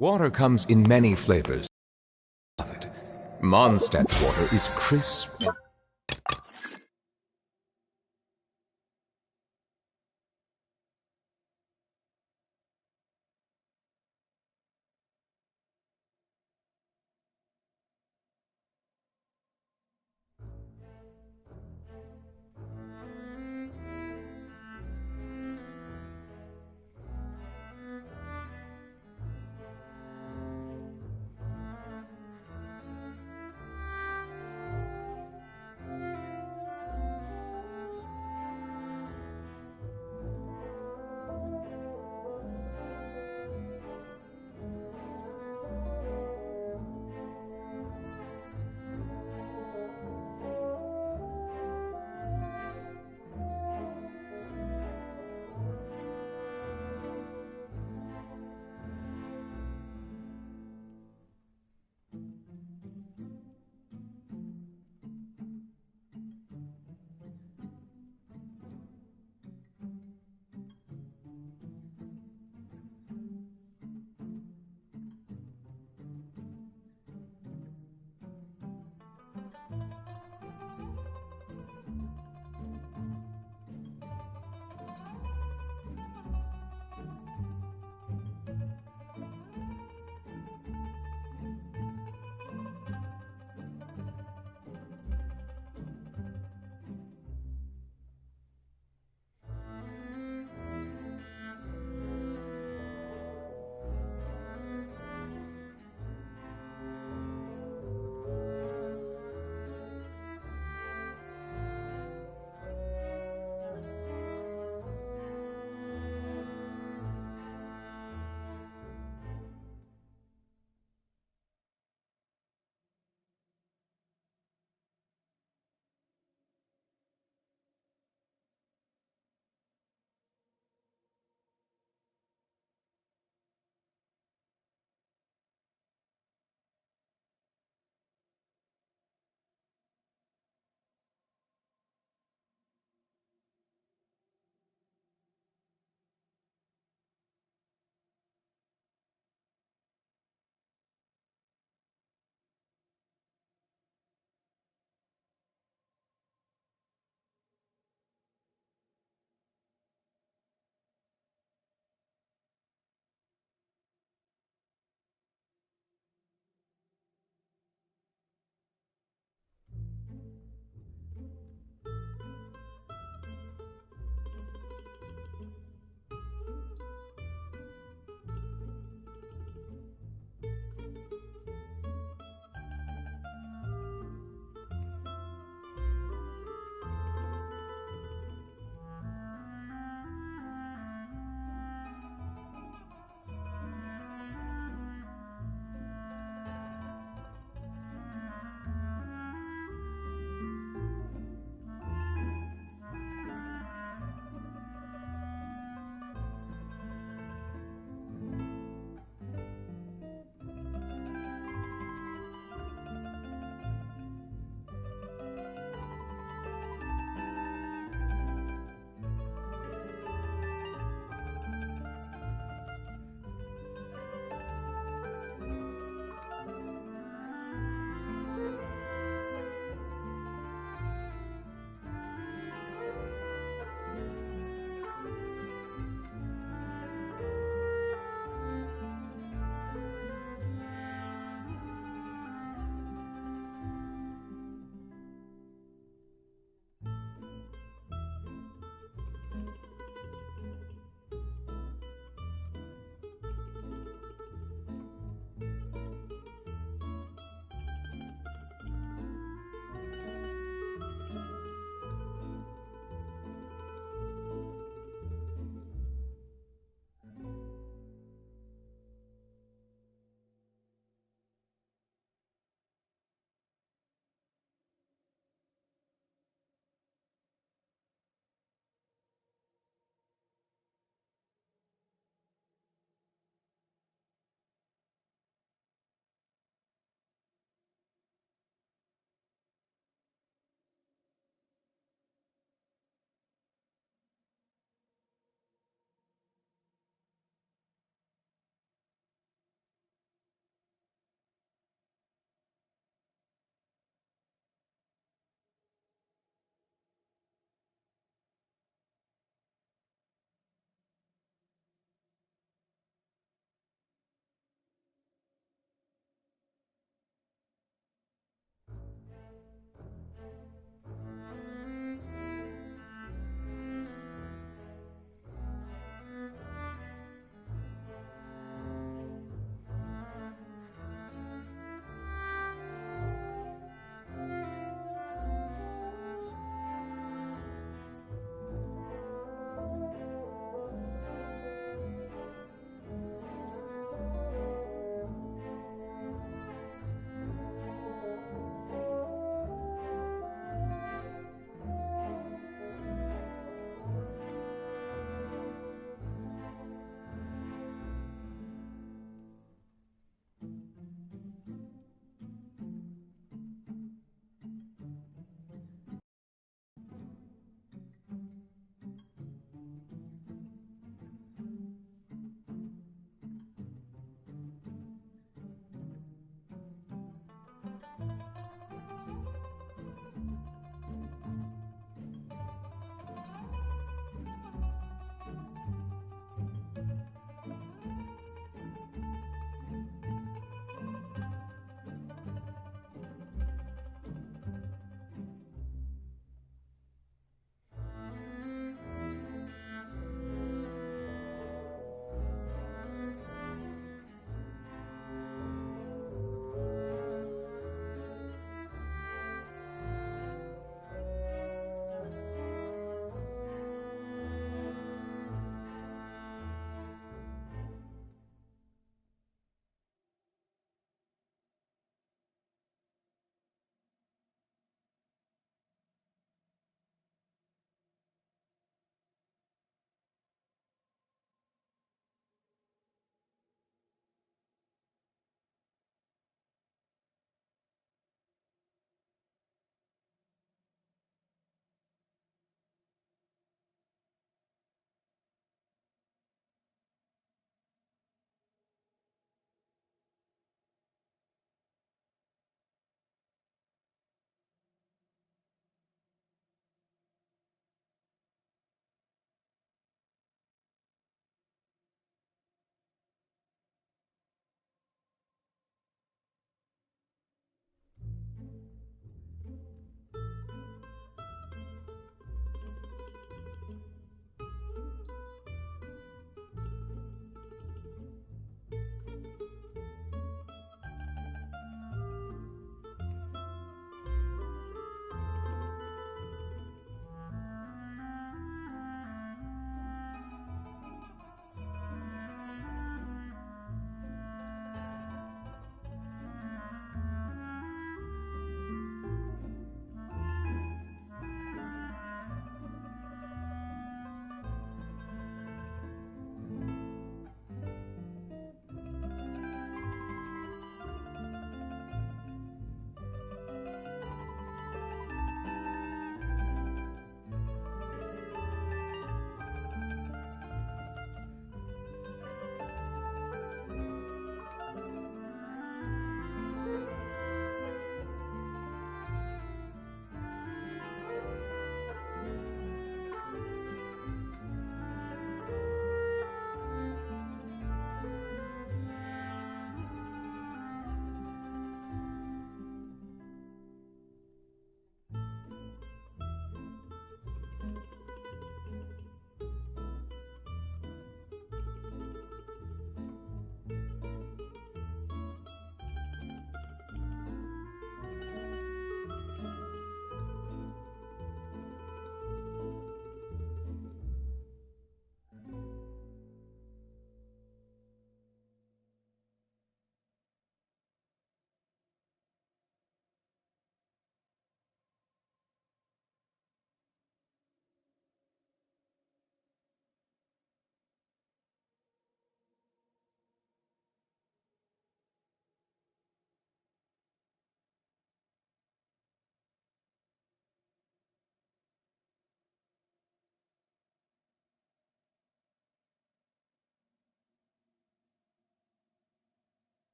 Water comes in many flavors. Mondstadt's water is crisp.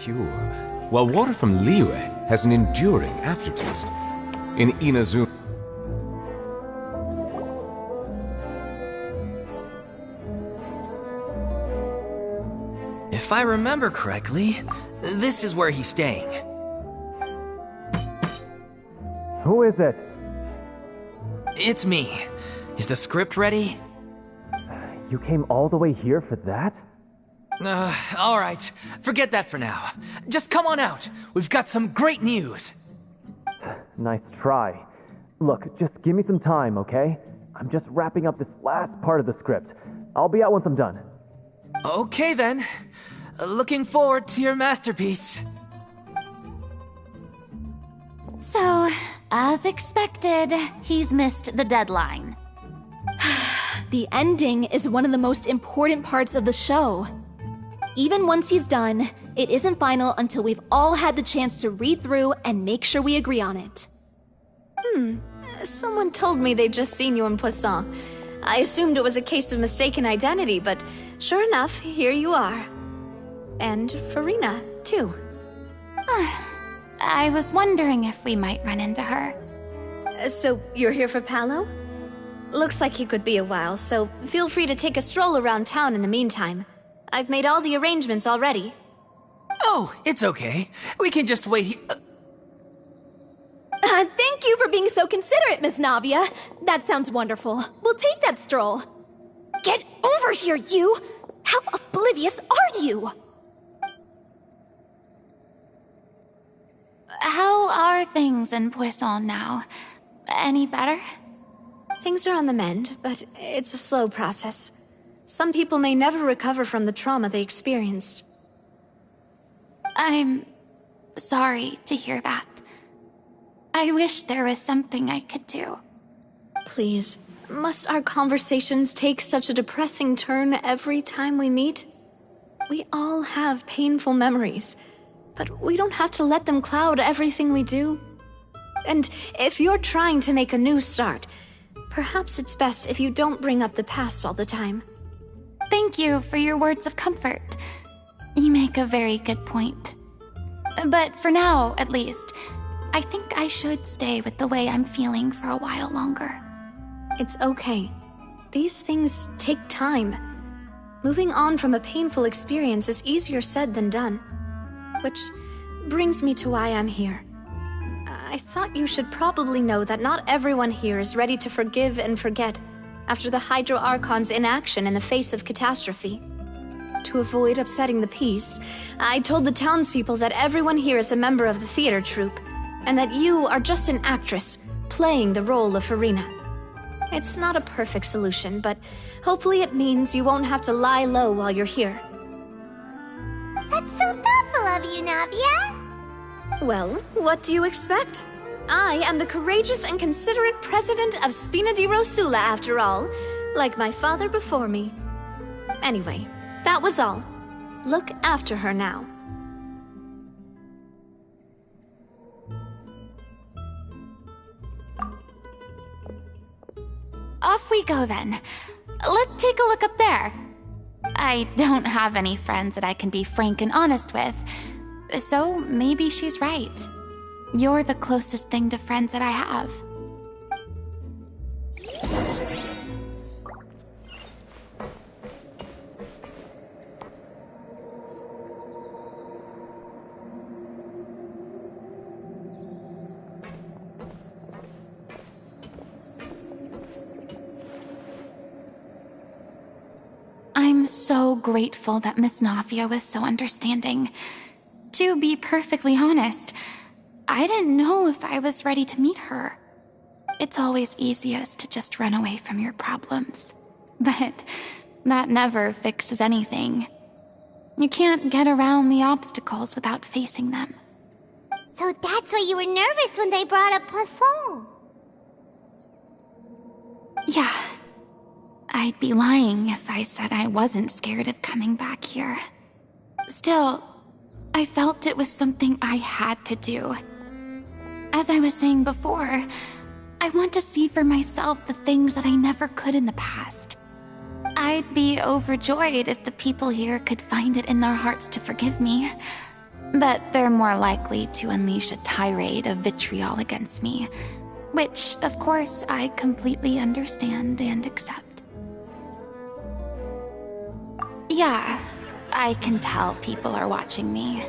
pure, while water from Liyue has an enduring aftertaste. In Inazuma... If I remember correctly, this is where he's staying. Who is it? It's me. Is the script ready? You came all the way here for that? Alright. Forget that for now. Just come on out. We've got some great news. Nice try. Look, just give me some time, okay? I'm just wrapping up this last part of the script. I'll be out once I'm done. Okay then. Looking forward to your masterpiece. So, as expected, he's missed the deadline. The ending is one of the most important parts of the show. Even once he's done, it isn't final until we've all had the chance to read through and make sure we agree on it. Someone told me they'd just seen you in Poisson. I assumed it was a case of mistaken identity, but sure enough, here you are. And Farina, too. I was wondering if we might run into her. So, you're here for Paolo? Looks like he could be a while, so feel free to take a stroll around town in the meantime. I've made all the arrangements already. Oh, it's okay. We can just wait here. Thank you for being so considerate, Miss Navia. That sounds wonderful. We'll take that stroll. Get over here, you! How oblivious are you? How are things in Poisson now? Any better? Things are on the mend, but it's a slow process. Some people may never recover from the trauma they experienced. I'm sorry to hear that. I wish there was something I could do. Please, must our conversations take such a depressing turn every time we meet? We all have painful memories, but we don't have to let them cloud everything we do. And if you're trying to make a new start, perhaps it's best if you don't bring up the past all the time. Thank you for your words of comfort. You make a very good point. But for now, at least, I think I should stay with the way I'm feeling for a while longer. It's okay. These things take time. Moving on from a painful experience is easier said than done. Which brings me to why I'm here. I thought you should probably know that not everyone here is ready to forgive and forget after the Hydro Archon's inaction in the face of catastrophe. To avoid upsetting the peace, I told the townspeople that everyone here is a member of the theater troupe, and that you are just an actress playing the role of Farina. It's not a perfect solution, but hopefully it means you won't have to lie low while you're here. That's so thoughtful of you, Navia. Well, what do you expect? I am the courageous and considerate president of Spina di Rosula, after all, like my father before me. Anyway, that was all. Look after her now. Off we go then. Let's take a look up there. I don't have any friends that I can be frank and honest with, so maybe she's right. You're the closest thing to friends that I have. I'm so grateful that Miss Navia was so understanding. To be perfectly honest, I didn't know if I was ready to meet her. It's always easiest to just run away from your problems. But that never fixes anything. You can't get around the obstacles without facing them. So that's why you were nervous when they brought up Poisson. Yeah. I'd be lying if I said I wasn't scared of coming back here. Still, I felt it was something I had to do. As I was saying before, I want to see for myself the things that I never could in the past. I'd be overjoyed if the people here could find it in their hearts to forgive me. But they're more likely to unleash a tirade of vitriol against me, which, of course, I completely understand and accept. Yeah, I can tell people are watching me.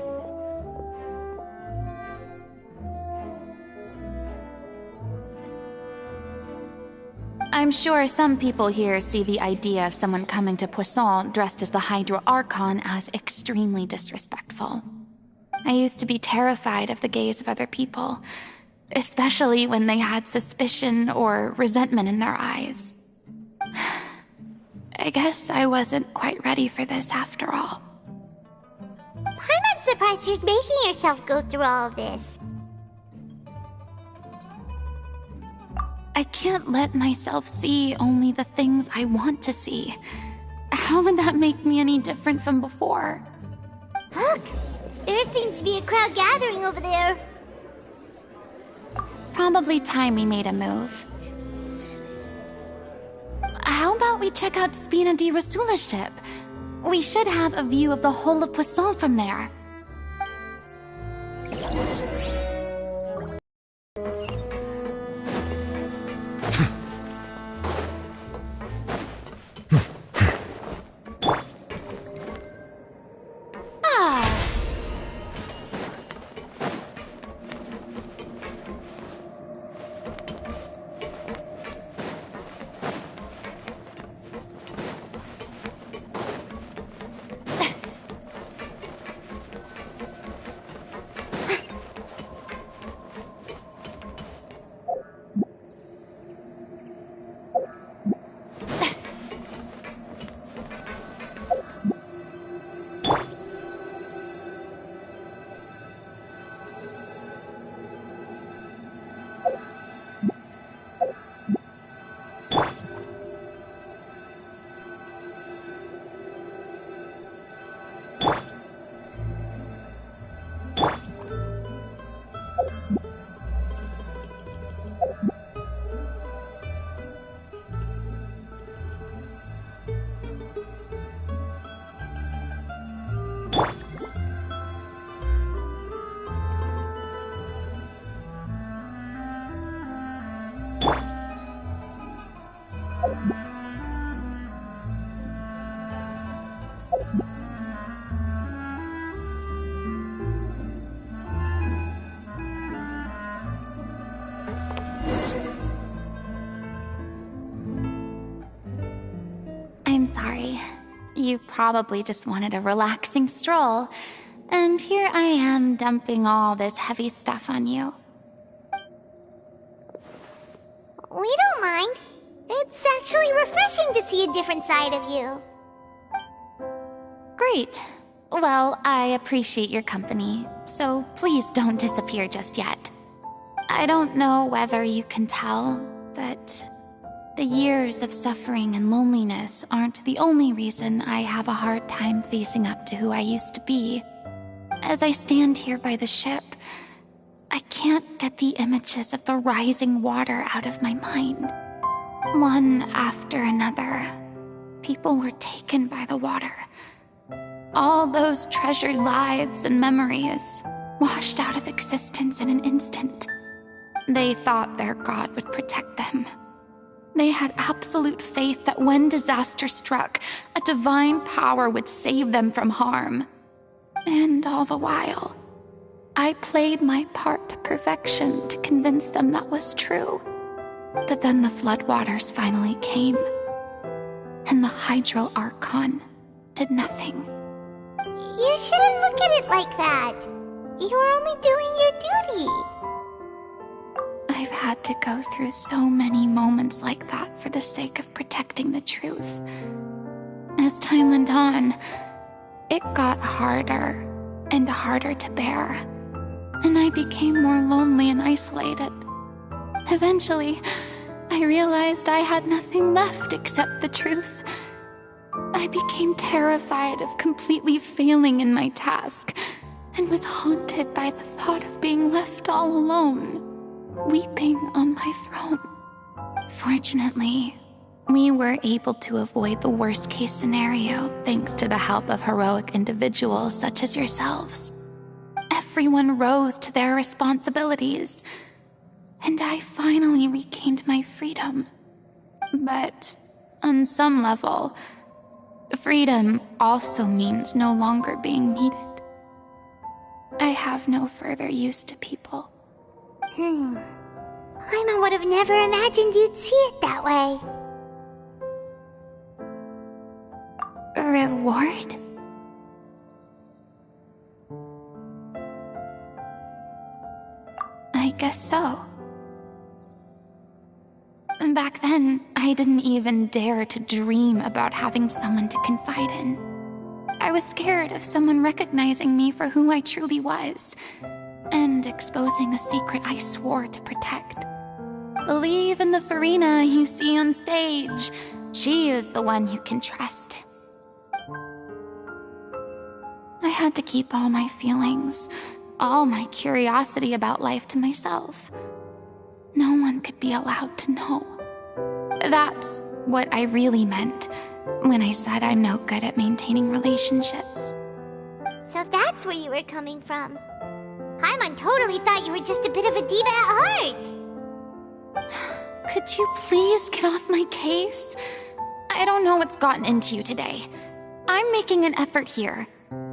I'm sure some people here see the idea of someone coming to Poisson dressed as the Hydro Archon as extremely disrespectful. I used to be terrified of the gaze of other people, especially when they had suspicion or resentment in their eyes. I guess I wasn't quite ready for this after all. I'm not surprised you're making yourself go through all of this. I can't let myself see only the things I want to see. How would that make me any different from before? Look! There seems to be a crowd gathering over there. Probably time we made a move. How about we check out Spina di Rasula's ship? We should have a view of the whole of Poisson from there. I'm sorry. You probably just wanted a relaxing stroll, and here I am dumping all this heavy stuff on you. We don't mind. It's actually refreshing to see a different side of you. Great. Well, I appreciate your company, so please don't disappear just yet. I don't know whether you can tell, but the years of suffering and loneliness aren't the only reason I have a hard time facing up to who I used to be. As I stand here by the ship, I can't get the images of the rising water out of my mind. One after another, people were taken by the water. All those treasured lives and memories washed out of existence in an instant. They thought their god would protect them. They had absolute faith that when disaster struck, a divine power would save them from harm. And all the while, I played my part to perfection to convince them that was true. But then the floodwaters finally came, and the Hydro Archon did nothing. You shouldn't look at it like that. You're only doing your duty. I've had to go through so many moments like that for the sake of protecting the truth. As time went on, it got harder and harder to bear, and I became more lonely and isolated. Eventually, I realized I had nothing left except the truth. I became terrified of completely failing in my task, and was haunted by the thought of being left all alone, weeping on my throne. Fortunately, we were able to avoid the worst-case scenario thanks to the help of heroic individuals such as yourselves. everyone rose to their responsibilities. And I finally regained my freedom. But on some level, freedom also means no longer being needed. I have no further use to people. Paimon would have never imagined you'd see it that way. A reward? I guess so. Back then, I didn't even dare to dream about having someone to confide in. I was scared of someone recognizing me for who I truly was, and exposing a secret I swore to protect. Believe in the Farina you see on stage. She is the one you can trust. I had to keep all my feelings, all my curiosity about life to myself. No one could be allowed to know. That's what I really meant when I said I'm no good at maintaining relationships. So that's where you were coming from. Paimon totally thought you were just a bit of a diva at heart. Could you please get off my case? I don't know what's gotten into you today. I'm making an effort here.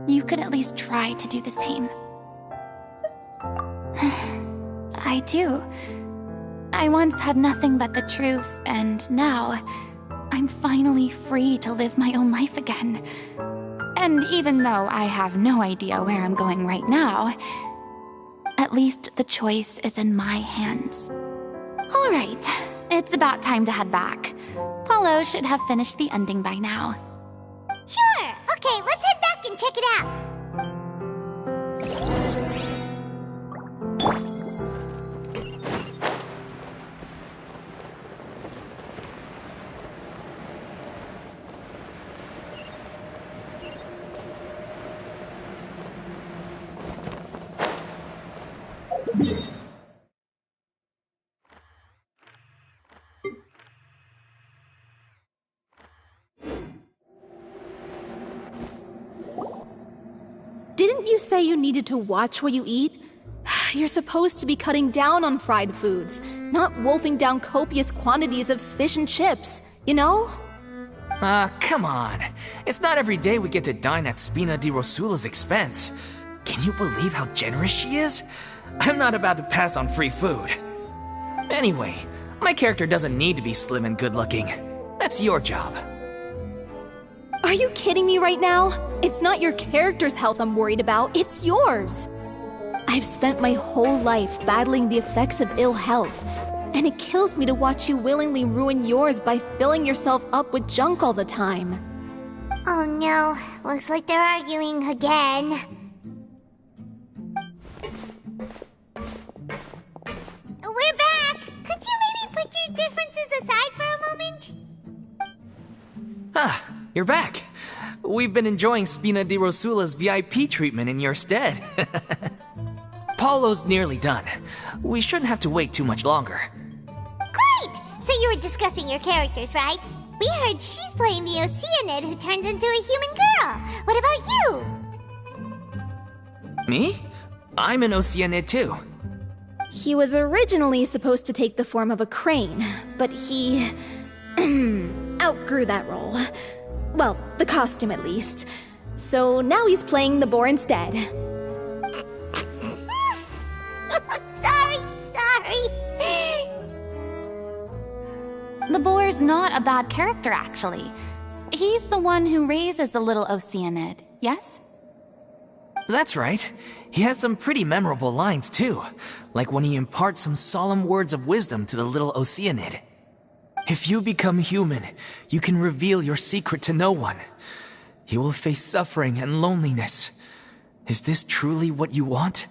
You could at least try to do the same. I do. I once had nothing but the truth, and now I'm finally free to live my own life again. And even though I have no idea where I'm going right now, at least the choice is in my hands. All right, it's about time to head back. Paulo should have finished the ending by now. Sure! Okay, let's head back and check it out. Didn't you say you needed to watch what you eat? You're supposed to be cutting down on fried foods, not wolfing down copious quantities of fish and chips, you know? Come on. It's not every day we get to dine at Spina di Rosula's expense. Can you believe how generous she is? I'm not about to pass on free food. Anyway, my character doesn't need to be slim and good-looking. That's your job. Are you kidding me right now? It's not your character's health I'm worried about, it's yours. I've spent my whole life battling the effects of ill health, and it kills me to watch you willingly ruin yours by filling yourself up with junk all the time. Oh no, looks like they're arguing again. We're back! Could you maybe put your differences aside for a moment? Ah, you're back. We've been enjoying Spina di Rosula's VIP treatment in your stead. Paulo's nearly done. We shouldn't have to wait too much longer. Great! So you were discussing your characters, right? We heard she's playing the Oceanid who turns into a human girl. What about you? Me? I'm an Oceanid too. He was originally supposed to take the form of a crane, but he outgrew that role. Well, the costume at least. So now he's playing the boar instead. Sorry. The boar's not a bad character, actually. He's the one who raises the little Oceanid, yes? That's right. He has some pretty memorable lines too, like when he imparts some solemn words of wisdom to the little Oceanid. If you become human, you can reveal your secret to no one. You will face suffering and loneliness. Is this truly what you want?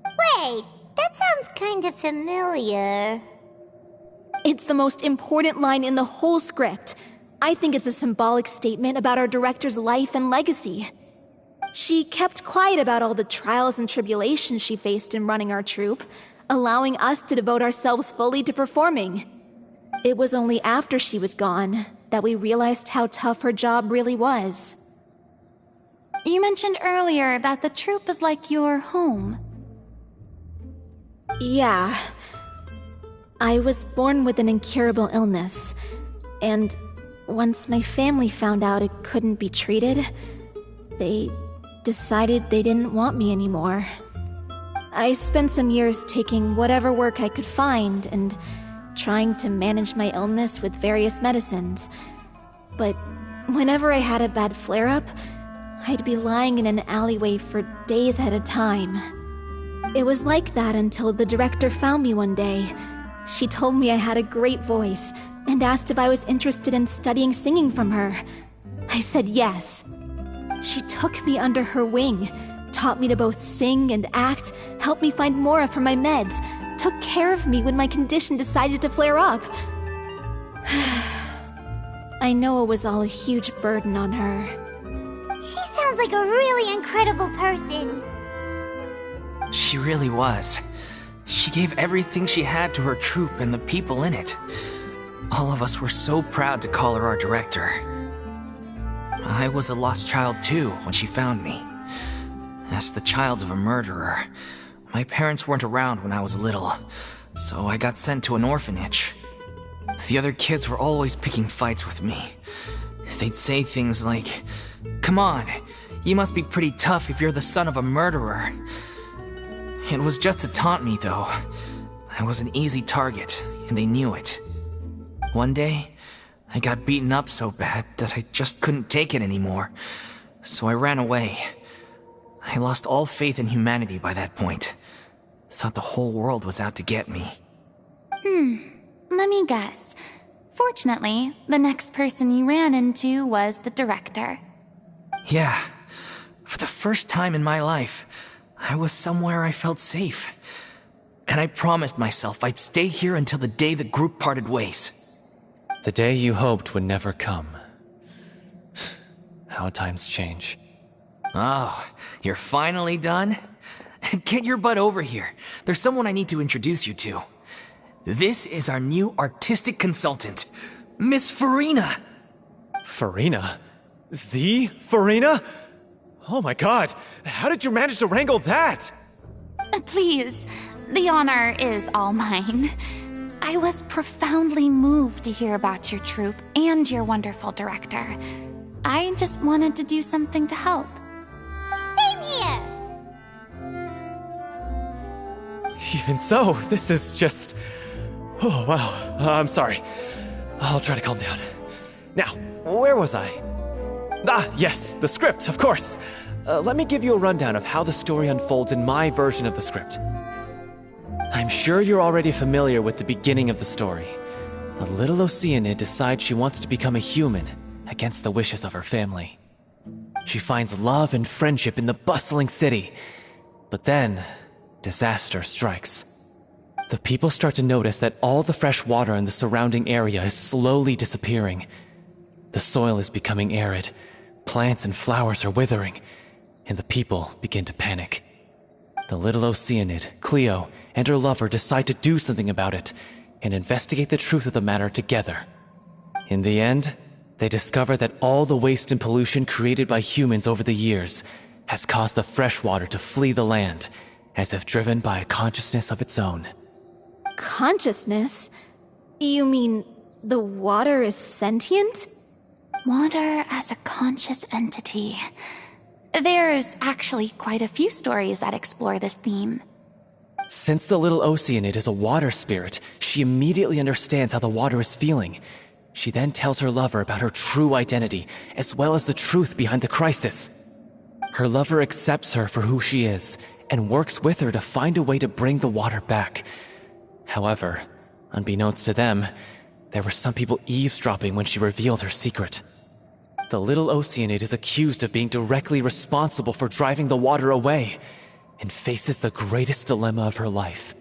Wait, that sounds kind of familiar. It's the most important line in the whole script. I think it's a symbolic statement about our director's life and legacy. She kept quiet about all the trials and tribulations she faced in running our troupe, allowing us to devote ourselves fully to performing. It was only after she was gone that we realized how tough her job really was. You mentioned earlier that the troop is like your home. Yeah. I was born with an incurable illness, and once my family found out it couldn't be treated, they decided they didn't want me anymore. I spent some years taking whatever work I could find and trying to manage my illness with various medicines. But whenever I had a bad flare-up, I'd be lying in an alleyway for days at a time. It was like that until the director found me one day. She told me I had a great voice and asked if I was interested in studying singing from her. I said yes. She took me under her wing, taught me to both sing and act, helped me find Mora for my meds, took care of me when my condition decided to flare up. I know it was all a huge burden on her. She sounds like a really incredible person. She really was. She gave everything she had to her troupe and the people in it. All of us were so proud to call her our director. I was a lost child too when she found me. As the child of a murderer, my parents weren't around when I was little, so I got sent to an orphanage. The other kids were always picking fights with me. They'd say things like, "Come on, you must be pretty tough if you're the son of a murderer." It was just to taunt me, though. I was an easy target, and they knew it. One day, I got beaten up so bad that I just couldn't take it anymore, so I ran away. I lost all faith in humanity by that point. Thought the whole world was out to get me. Let me guess. Fortunately, the next person you ran into was the director. Yeah. For the first time in my life, I was somewhere I felt safe. And I promised myself I'd stay here until the day the group parted ways. The day you hoped would never come. How times change. Oh, you're finally done? Get your butt over here. There's someone I need to introduce you to. This is our new artistic consultant, Miss Farina. Farina? The Farina? Oh my god, how did you manage to wrangle that? Please, the honor is all mine. I was profoundly moved to hear about your troupe and your wonderful director. I just wanted to do something to help. Same here. Even so, this is just... Oh, wow. I'm sorry. I'll try to calm down. Now, where was I? Ah, yes, the script, of course. Let me give you a rundown of how the story unfolds in my version of the script. I'm sure you're already familiar with the beginning of the story. A little Oceanid decides she wants to become a human against the wishes of her family. She finds love and friendship in the bustling city. But then, disaster strikes. The people start to notice that all the fresh water in the surrounding area is slowly disappearing. The soil is becoming arid, plants and flowers are withering, and the people begin to panic. The little Oceanid, Cleo, and her lover decide to do something about it and investigate the truth of the matter together. In the end, they discover that all the waste and pollution created by humans over the years has caused the fresh water to flee the land, as if driven by a consciousness of its own. Consciousness? You mean the water is sentient? Water as a conscious entity. There's actually quite a few stories that explore this theme. Since the little Oceanid is a water spirit, she immediately understands how the water is feeling. She then tells her lover about her true identity, as well as the truth behind the crisis. Her lover accepts her for who she is, and works with her to find a way to bring the water back. However, unbeknownst to them, there were some people eavesdropping when she revealed her secret. The little Oceanid is accused of being directly responsible for driving the water away, and faces the greatest dilemma of her life.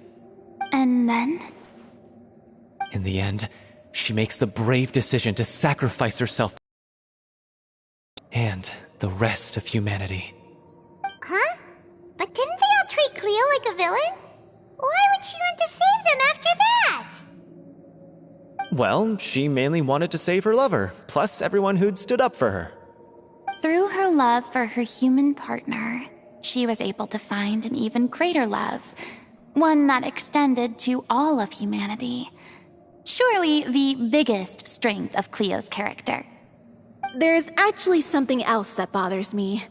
And then? In the end, she makes the brave decision to sacrifice herself and the rest of humanity. Huh? But didn't they all treat Cleo like a villain? Why would she want to save them after that? Well, she mainly wanted to save her lover, plus everyone who'd stood up for her. through her love for her human partner, she was able to find an even greater love, one that extended to all of humanity. Surely the biggest strength of Cleo's character. There's actually something else that bothers me.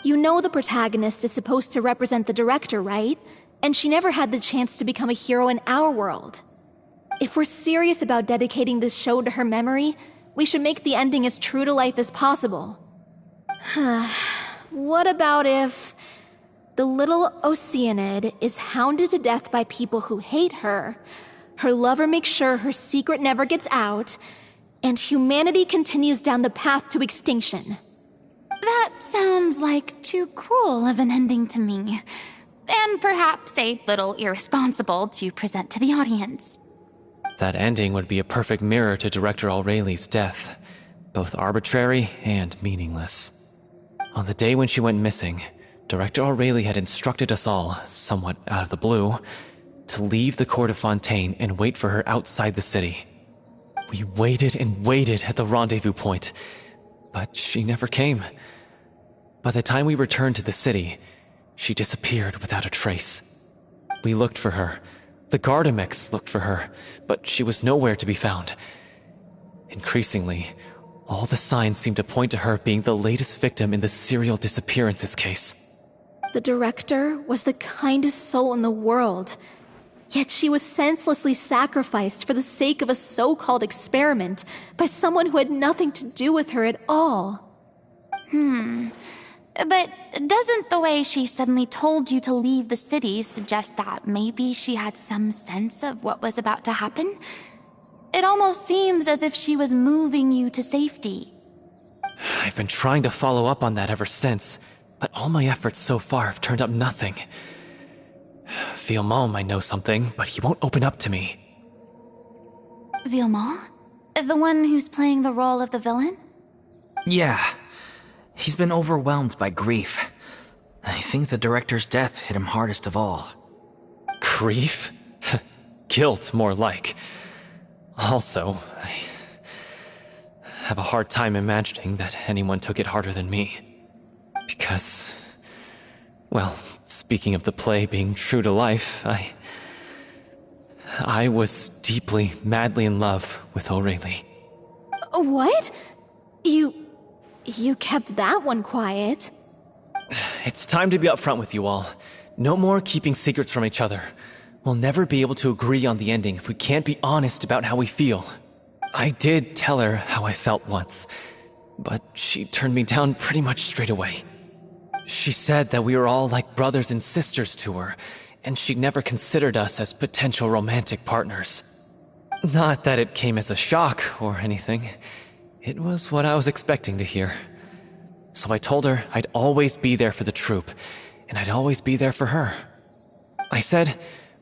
You know the protagonist is supposed to represent the director, right? And she never had the chance to become a hero in our world. If we're serious about dedicating this show to her memory, we should make the ending as true to life as possible. What about if the little Oceanid is hounded to death by people who hate her, her lover makes sure her secret never gets out, and humanity continues down the path to extinction? That sounds like too cruel of an ending to me, and perhaps a little irresponsible to present to the audience. That ending would be a perfect mirror to Director Aurelie's death, both arbitrary and meaningless. On the day when she went missing, Director Aurelie had instructed us all, somewhat out of the blue, to leave the court of Fontaine and wait for her outside the city. We waited and waited at the rendezvous point, but she never came. By the time we returned to the city, she disappeared without a trace. We looked for her. The Gardamex looked for her, but she was nowhere to be found. Increasingly, all the signs seemed to point to her being the latest victim in the serial disappearances case. The director was the kindest soul in the world, yet she was senselessly sacrificed for the sake of a so-called experiment by someone who had nothing to do with her at all. But doesn't the way she suddenly told you to leave the city suggest that maybe she had some sense of what was about to happen? It almost seems as if she was moving you to safety. I've been trying to follow up on that ever since, but all my efforts so far have turned up nothing. Villemont might know something, but he won't open up to me. Villemont? The one who's playing the role of the villain? Yeah. He's been overwhelmed by grief. I think the director's death hit him hardest of all. Grief? Guilt, more like. Also, I have a hard time imagining that anyone took it harder than me. Because, well, speaking of the play being true to life, I was deeply, madly in love with Aurelie. What? You kept that one quiet. It's time to be upfront with you all. No more keeping secrets from each other. We'll never be able to agree on the ending if we can't be honest about how we feel. I did tell her how I felt once, but she turned me down pretty much straight away. She said that we were all like brothers and sisters to her, and she'd never considered us as potential romantic partners. Not that it came as a shock or anything. It was what I was expecting to hear. So I told her I'd always be there for the troupe, and I'd always be there for her. I said,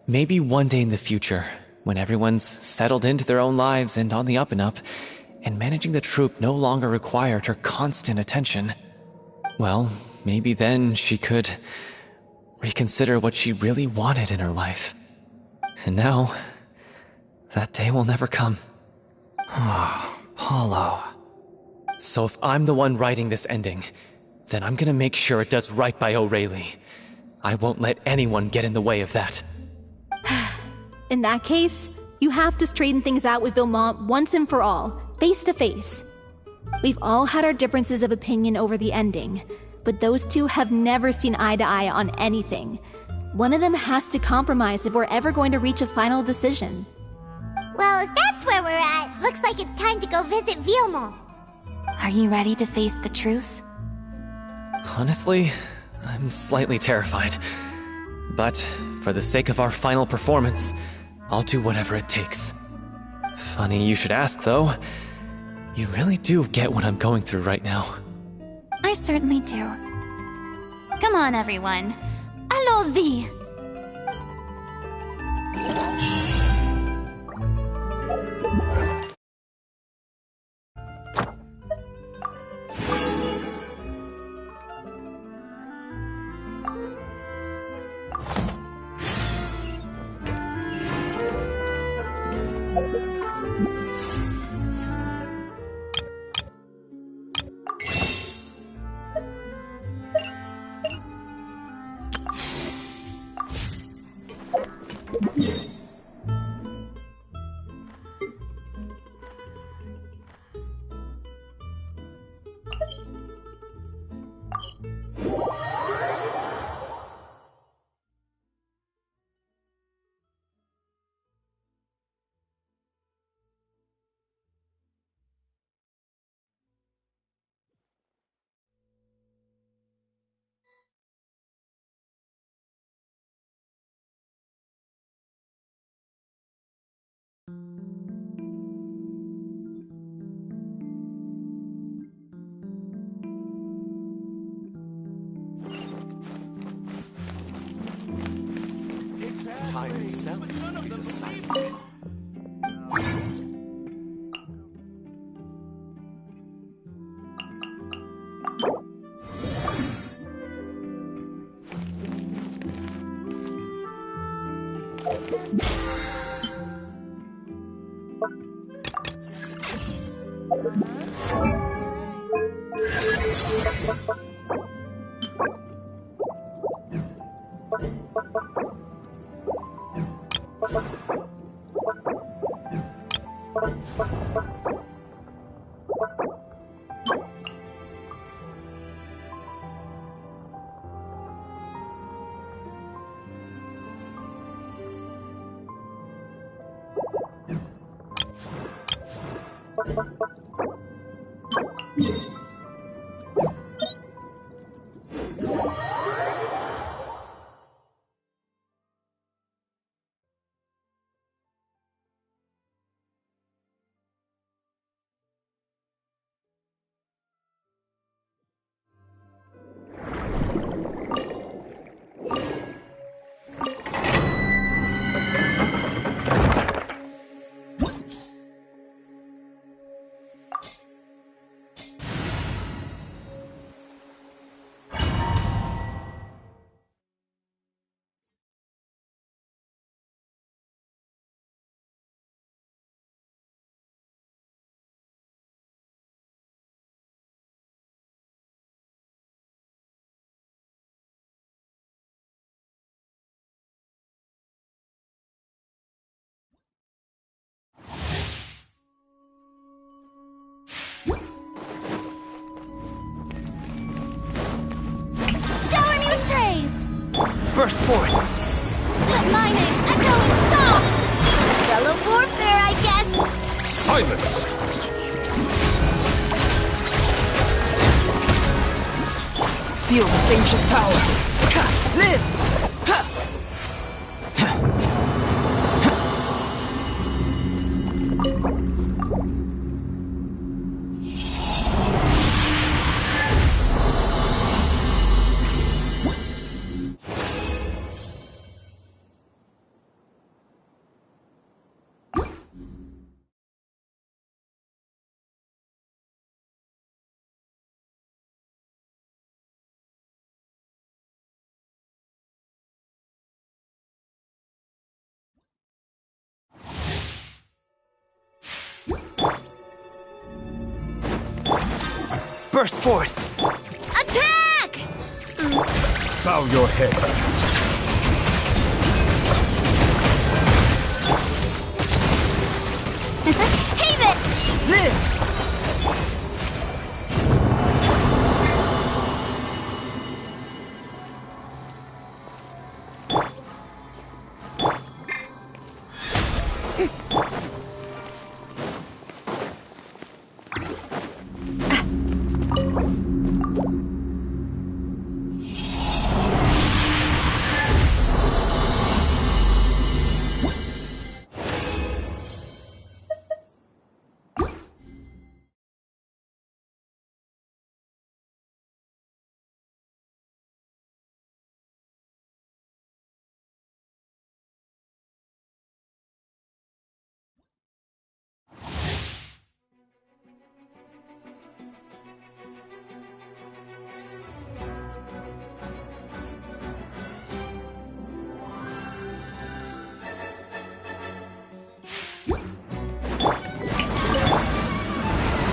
maybe one day in the future, when everyone's settled into their own lives and on the up and up, and managing the troupe no longer required her constant attention, well, maybe then she could reconsider what she really wanted in her life. And now, that day will never come. Paulo. So if I'm the one writing this ending, then I'm gonna make sure it does right by Aurelie. I won't let anyone get in the way of that. In that case, you have to straighten things out with Villemont once and for all, face to face. We've all had our differences of opinion over the ending, but those two have never seen eye to eye on anything. One of them has to compromise if we're ever going to reach a final decision. Well, if that's where we're at, looks like it's time to go visit Villemont. Are you ready to face the truth? Honestly, I'm slightly terrified. But for the sake of our final performance, I'll do whatever it takes. Funny you should ask, though. You really do get what I'm going through right now. I certainly do. Come on, everyone. Allons-y! Time itself is a silent song. Shower me with praise! Burst forth! Let my name echo in song! Fellow warfare, I guess! Silence! Feel this ancient power! Ha! Live! Ha! Burst forth! Attack! Bow your head. Haven! Live!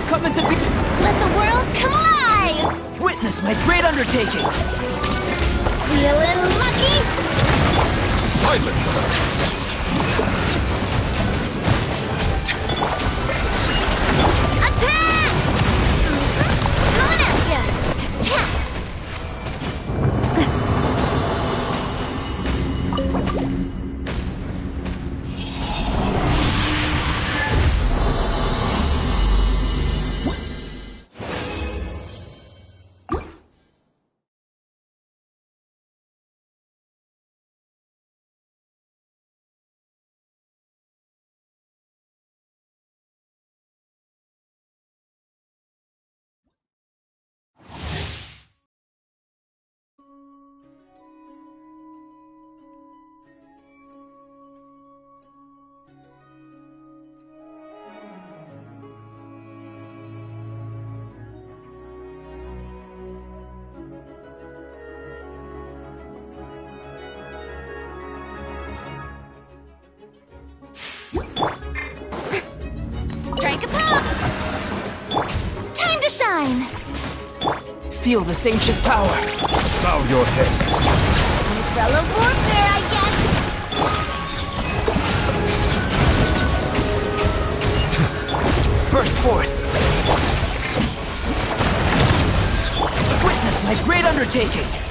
Coming to be... Let the world come alive! Witness my great undertaking! Feeling lucky? Silence! Attack! Coming at ya! Cha! feel this ancient power. Bow your head. Fellow warfare, I guess. Burst forth. Witness my great undertaking.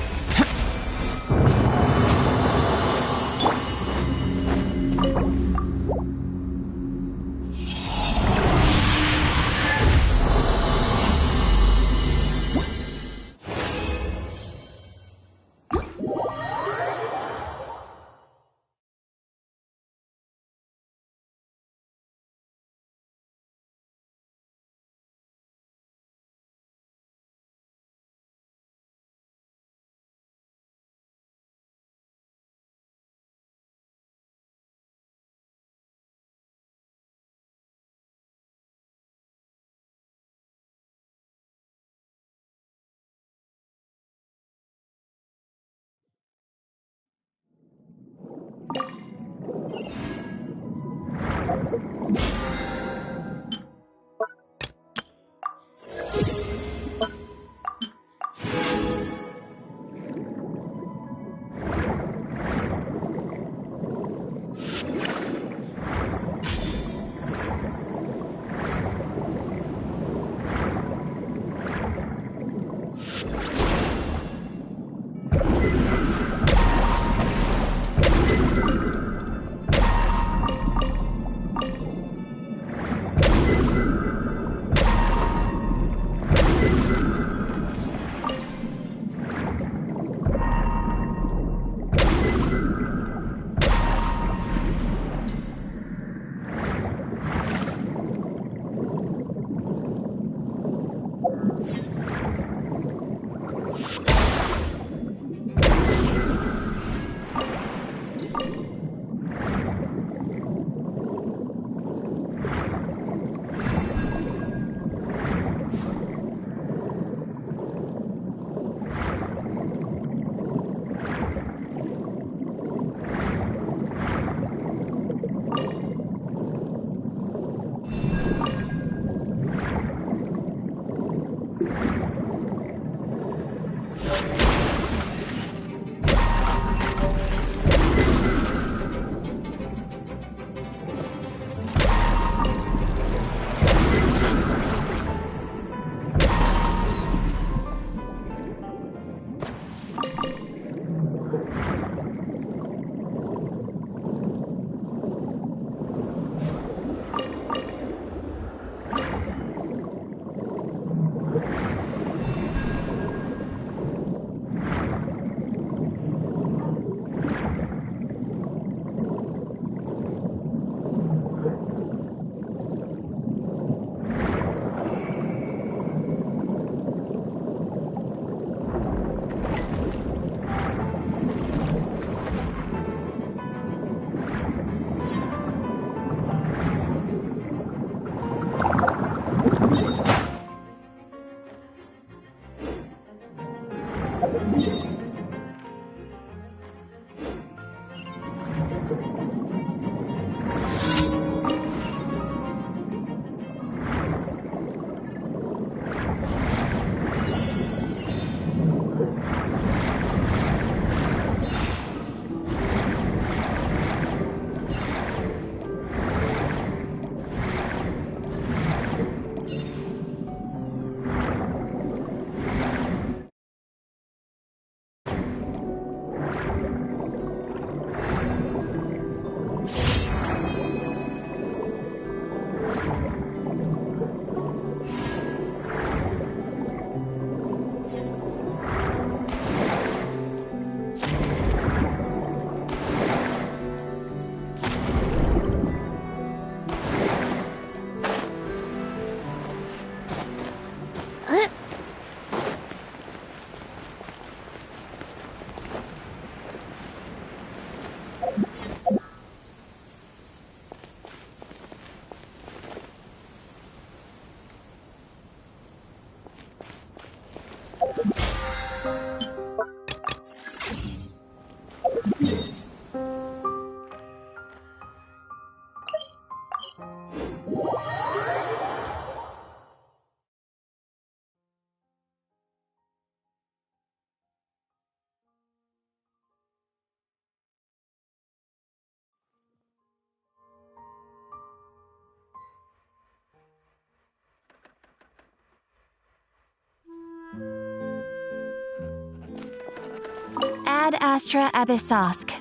Ad Astra Abyssosk.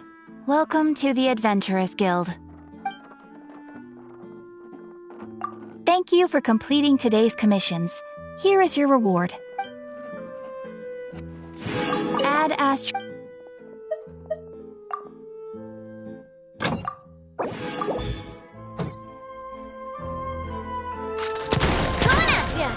Welcome to the Adventurers Guild. Thank you for completing today's commissions. Here is your reward. Ad Astra... Coming at ya!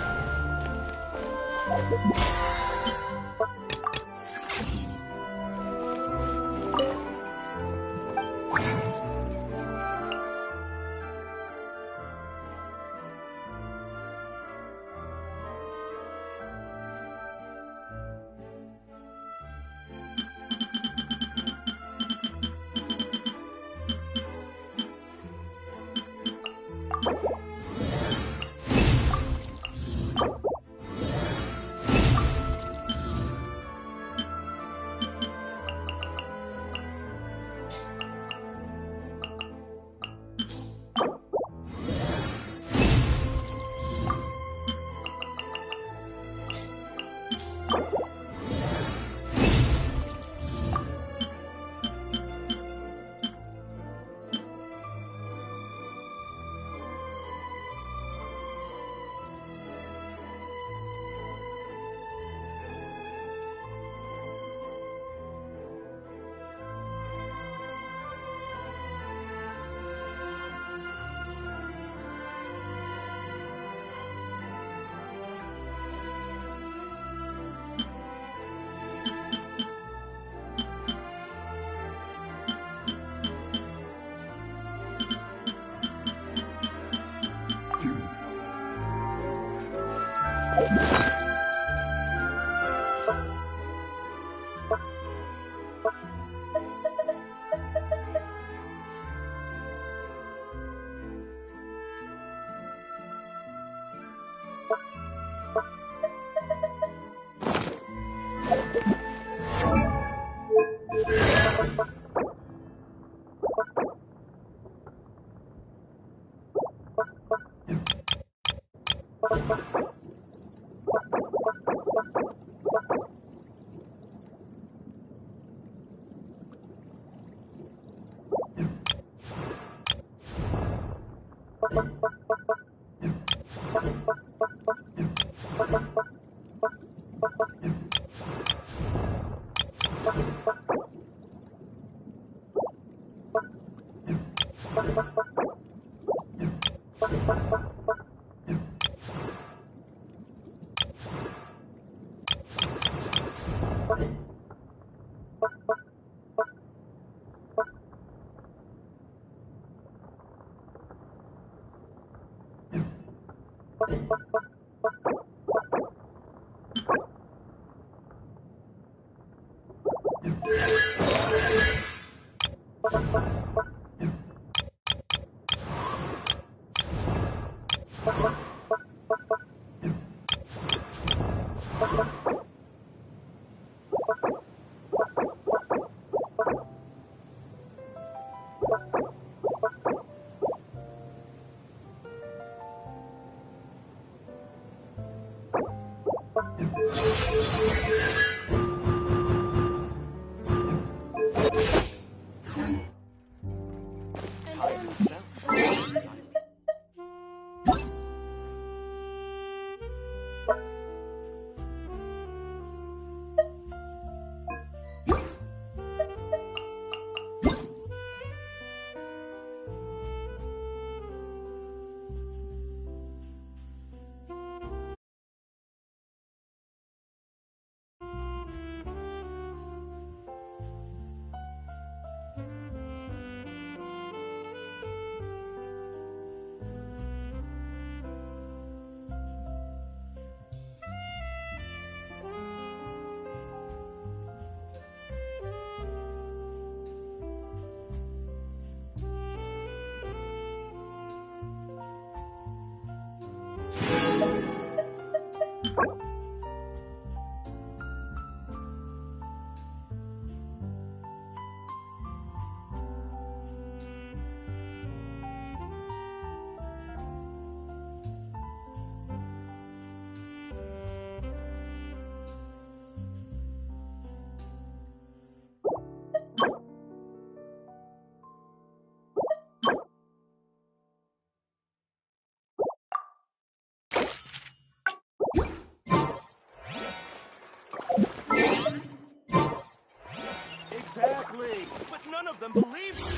Exactly! But none of them believe me!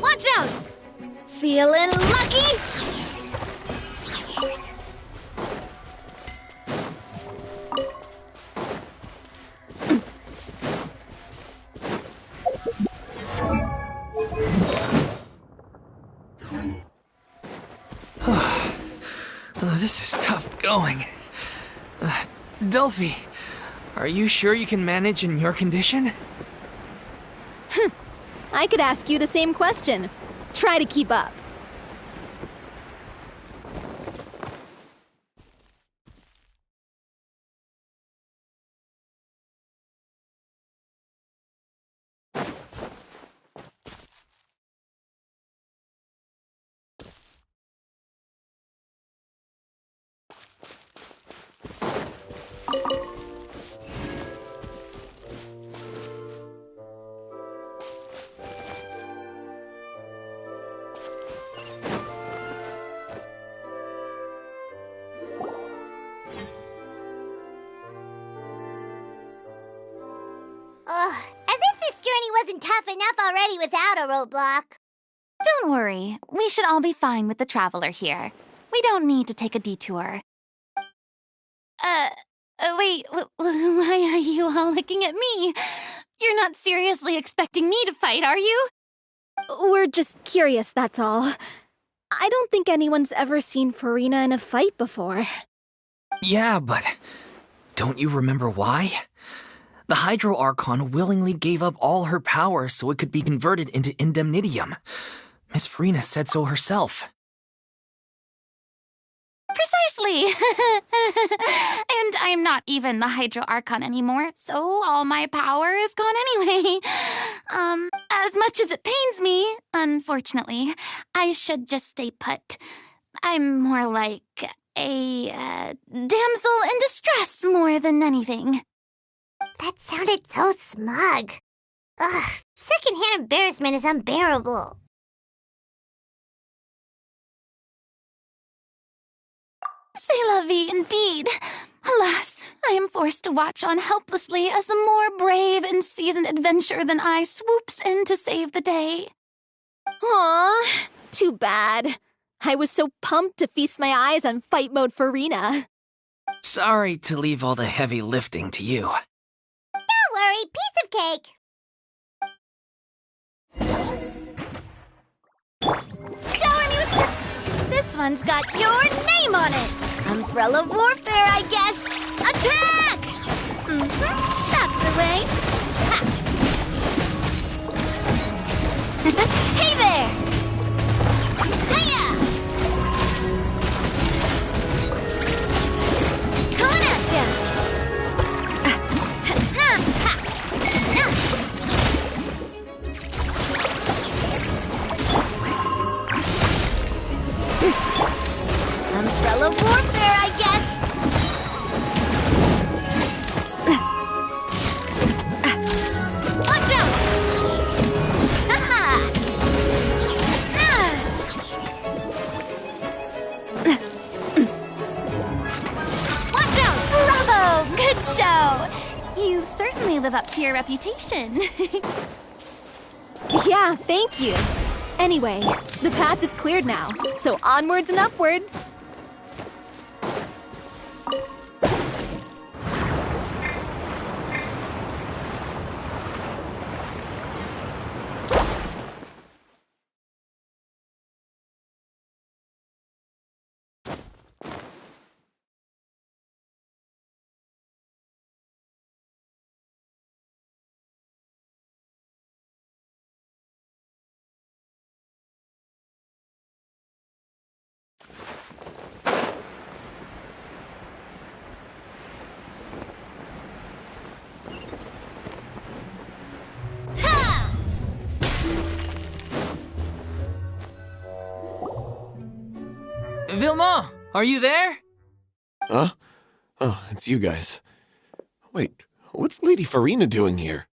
Watch out! Feeling lucky? This is tough going. Delphi, are you sure you can manage in your condition? I could ask you the same question. Try to keep up. Ugh, as if this journey wasn't tough enough already without a roadblock. Don't worry. We should all be fine with the traveler here. We don't need to take a detour. Wait, why are you all looking at me? You're not seriously expecting me to fight, are you? We're just curious, that's all. I don't think anyone's ever seen Farina in a fight before. Yeah, but don't you remember why? The Hydro Archon willingly gave up all her power so it could be converted into Indemnitium. Miss Farina said so herself. Precisely! And I'm not even the Hydro Archon anymore, so all my power is gone anyway. As much as it pains me, unfortunately, I should just stay put. I'm more like a damsel in distress more than anything. That sounded so smug. Ugh, secondhand embarrassment is unbearable. C'est la vie, indeed. Alas, I am forced to watch on helplessly as a more brave and seasoned adventurer than I swoops in to save the day. Aw, too bad. I was so pumped to feast my eyes on fight mode Farina. Sorry to leave all the heavy lifting to you. Don't worry, piece of cake. Shower me with... This one's got your name on it. Umbrella warfare, I guess. Attack! That's the way. Ha. Hey there! Hiya! show! You certainly live up to your reputation. Yeah, thank you. Anyway, the path is cleared now, so onwards and upwards. Vilma, are you there? Huh? Oh, it's you guys. Wait, what's Lady Farina doing here?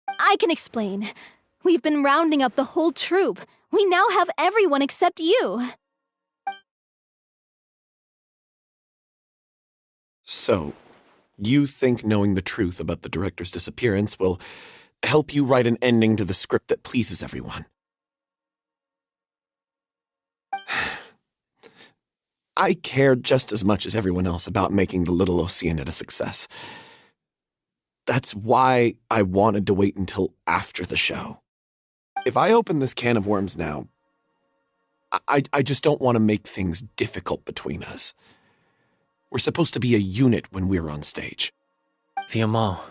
I can explain. We've been rounding up the whole troop. We now have everyone except you. So, you think knowing the truth about the director's disappearance will help you write an ending to the script that pleases everyone? I care just as much as everyone else about making the Little Oceanid a success. That's why I wanted to wait until after the show. If I open this can of worms now, I just don't want to make things difficult between us. We're supposed to be a unit when we're on stage. Vilma,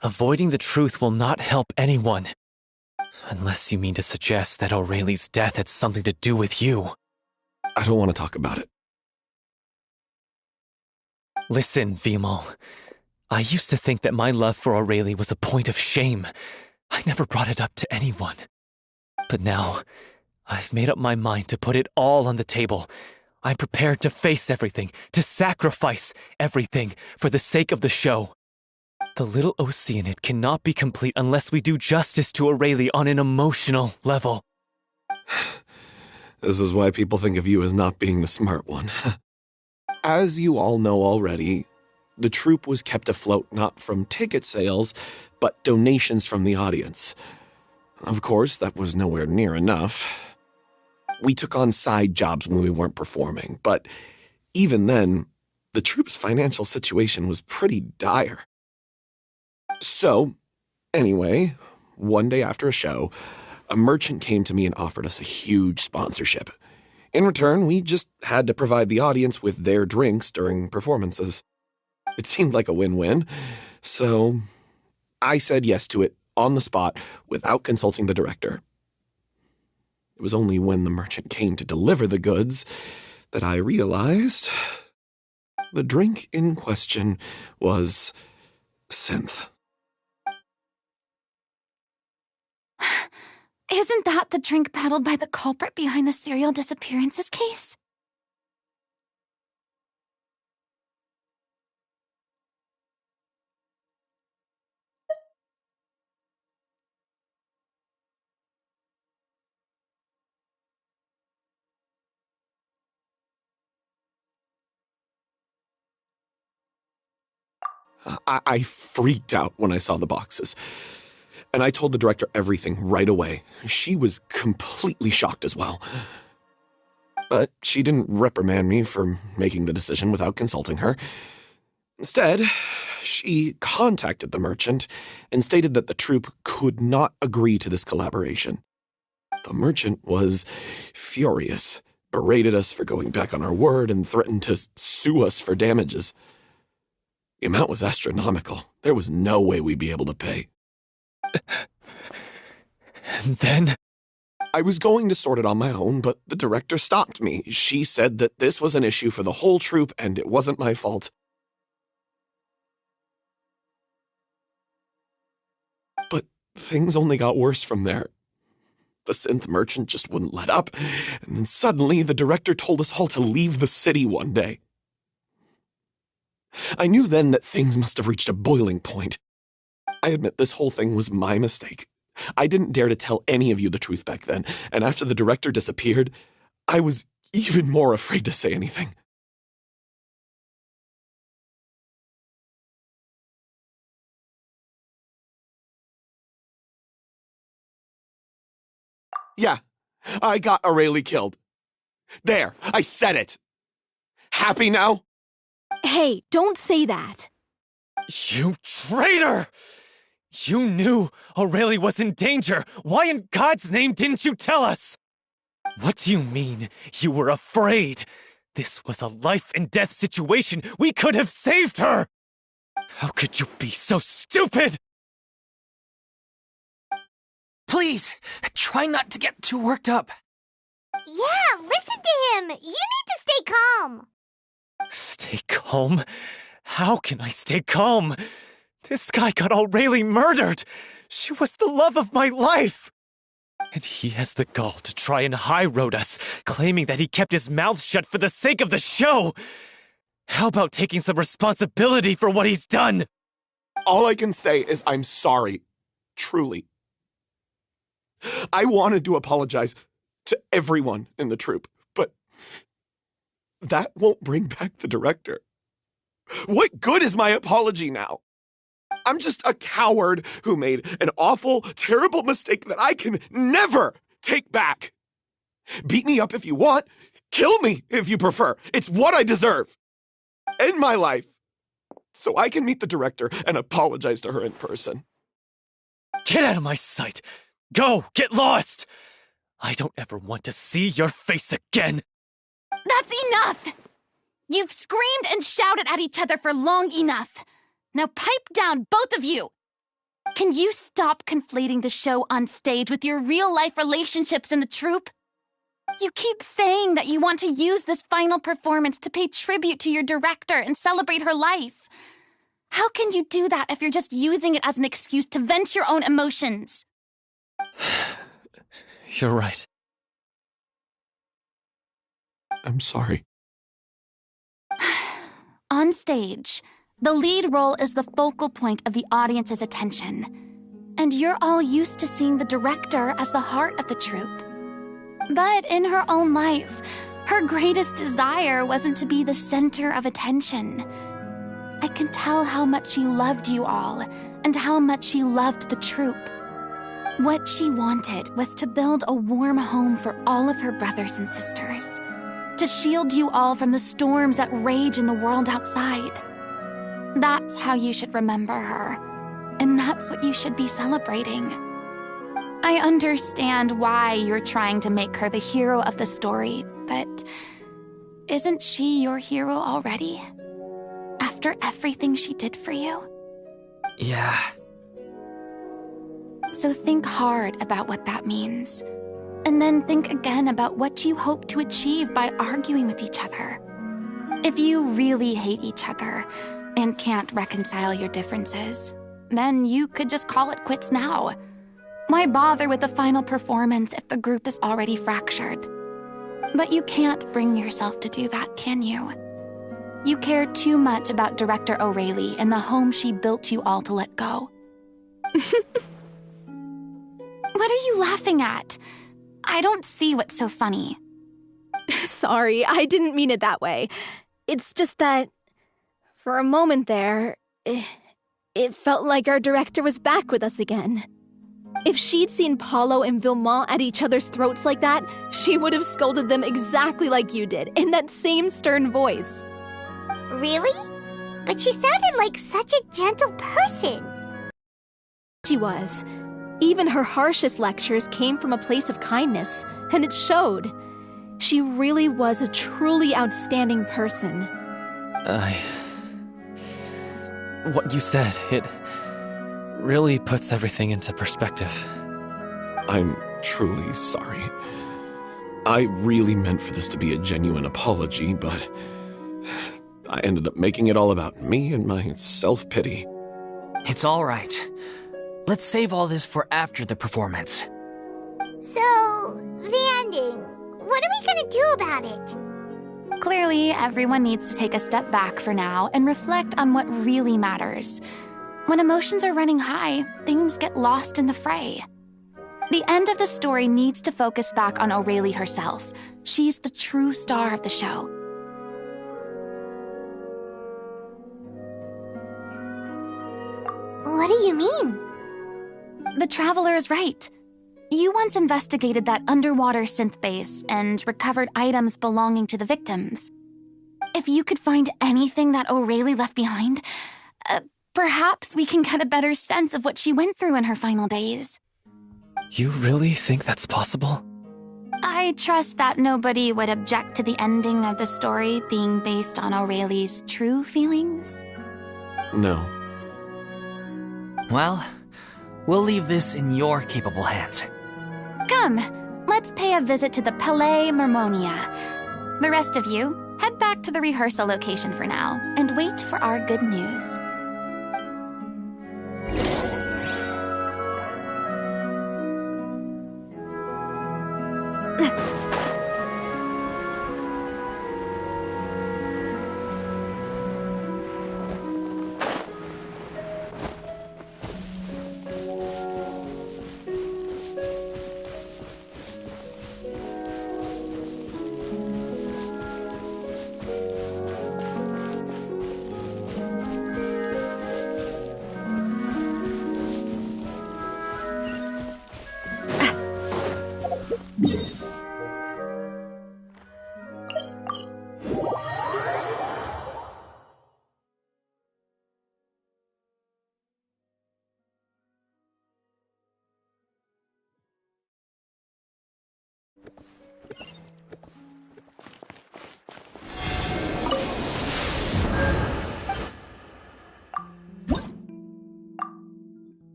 avoiding the truth will not help anyone. Unless you mean to suggest that Aurelie's death had something to do with you. I don't want to talk about it. Listen, Vilma. I used to think that my love for Aurelie was a point of shame. I never brought it up to anyone. But now, I've made up my mind to put it all on the table. I'm prepared to face everything, to sacrifice everything for the sake of the show. The Little Oceanid cannot be complete unless we do justice to Aurelie on an emotional level. This is why people think of you as not being the smart one. As you all know already, the troupe was kept afloat not from ticket sales, but donations from the audience. Of course, that was nowhere near enough. We took on side jobs when we weren't performing, but even then, the troupe's financial situation was pretty dire. So, anyway, one day after a show, a merchant came to me and offered us a huge sponsorship. In return, we just had to provide the audience with their drinks during performances. It seemed like a win-win, so I said yes to it on the spot without consulting the director. It was only when the merchant came to deliver the goods that I realized the drink in question was synth. Isn't that the drink peddled by the culprit behind the serial disappearances case? I freaked out when I saw the boxes. And I told the director everything right away. She was completely shocked as well. But she didn't reprimand me for making the decision without consulting her. Instead, she contacted the merchant and stated that the troupe could not agree to this collaboration. The merchant was furious, berated us for going back on our word, and threatened to sue us for damages. The amount was astronomical. There was no way we'd be able to pay. And then? I was going to sort it on my own, but the director stopped me. She said that this was an issue for the whole troupe and it wasn't my fault. But things only got worse from there. The synth merchant just wouldn't let up, and then suddenly the director told us all to leave the city one day. I knew then that things must have reached a boiling point. I admit this whole thing was my mistake. I didn't dare to tell any of you the truth back then, and after the director disappeared, I was even more afraid to say anything. Yeah, I got Aurelie killed. There, I said it. Happy now? Hey, don't say that. You traitor! You knew Aurelie was in danger. Why in God's name didn't you tell us? What do you mean, you were afraid? This was a life and death situation. We could have saved her! How could you be so stupid? Please, try not to get too worked up. Yeah, listen to him. You need to stay calm. Stay calm? How can I stay calm? This guy got Aurelie murdered. She was the love of my life. And he has the gall to try and high-road us, claiming that he kept his mouth shut for the sake of the show. How about taking some responsibility for what he's done? All I can say is I'm sorry. Truly. I wanted to apologize to everyone in the troupe, but that won't bring back the director. What good is my apology now? I'm just a coward who made an awful, terrible mistake that I can never take back. Beat me up if you want. Kill me if you prefer. It's what I deserve. End my life so I can meet the director and apologize to her in person. Get out of my sight! Go! Get lost! I don't ever want to see your face again! That's enough! You've screamed and shouted at each other for long enough. Now pipe down, both of you! Can you stop conflating the show on stage with your real-life relationships in the troupe? You keep saying that you want to use this final performance to pay tribute to your director and celebrate her life. How can you do that if you're just using it as an excuse to vent your own emotions? You're right. I'm sorry. On stage, the lead role is the focal point of the audience's attention. And you're all used to seeing the director as the heart of the troupe. But in her own life, her greatest desire wasn't to be the center of attention. I can tell how much she loved you all, and how much she loved the troupe. What she wanted was to build a warm home for all of her brothers and sisters, to shield you all from the storms that rage in the world outside. That's how you should remember her, and that's what you should be celebrating. I understand why you're trying to make her the hero of the story, but isn't she your hero already? After everything she did for you? Yeah. So think hard about what that means. And then think again about what you hope to achieve by arguing with each other. If you really hate each other and can't reconcile your differences, then you could just call it quits now. Why bother with the final performance if the group is already fractured? But you can't bring yourself to do that, can you? You care too much about Director Aurelie and the home she built you all to let go. What are you laughing at? I don't see what's so funny. Sorry, I didn't mean it that way. It's just that, for a moment there, it felt like our director was back with us again. If she'd seen Paulo and Villemont at each other's throats like that, she would have scolded them exactly like you did, in that same stern voice. Really? But she sounded like such a gentle person. She was. Even her harshest lectures came from a place of kindness, and it showed. She really was a truly outstanding person. What you said, it really puts everything into perspective. I'm truly sorry. I really meant for this to be a genuine apology, but I ended up making it all about me and my self-pity. It's all right. Let's save all this for after the performance. So, the ending. What are we gonna do about it? Clearly, everyone needs to take a step back for now and reflect on what really matters. When emotions are running high, things get lost in the fray. The end of the story needs to focus back on Aurelie herself. She's the true star of the show. What do you mean? The Traveler is right. You once investigated that underwater synth base and recovered items belonging to the victims. If you could find anything that O'Reilly left behind, perhaps we can get a better sense of what she went through in her final days. You really think that's possible? I trust that nobody would object to the ending of the story being based on O'Reilly's true feelings? No. Well, we'll leave this in your capable hands. Come, let's pay a visit to the Palais Mermonia. The rest of you, head back to the rehearsal location for now, and wait for our good news.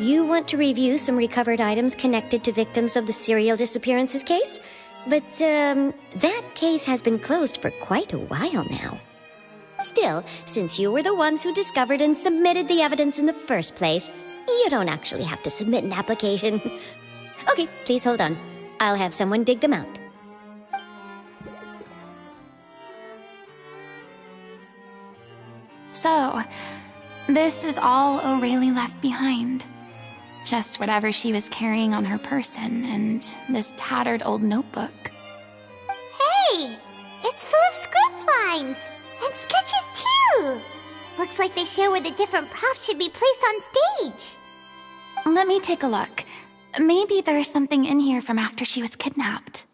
You want to review some recovered items connected to victims of the serial disappearances case? But, that case has been closed for quite a while now. Still, since you were the ones who discovered and submitted the evidence in the first place, you don't actually have to submit an application. Okay, please hold on. I'll have someone dig them out. So, this is all O'Reilly left behind. Just whatever she was carrying on her person and this tattered old notebook. Hey! It's full of script lines! And sketches too! Looks like they show where the different props should be placed on stage. Let me take a look. Maybe there's something in here from after she was kidnapped.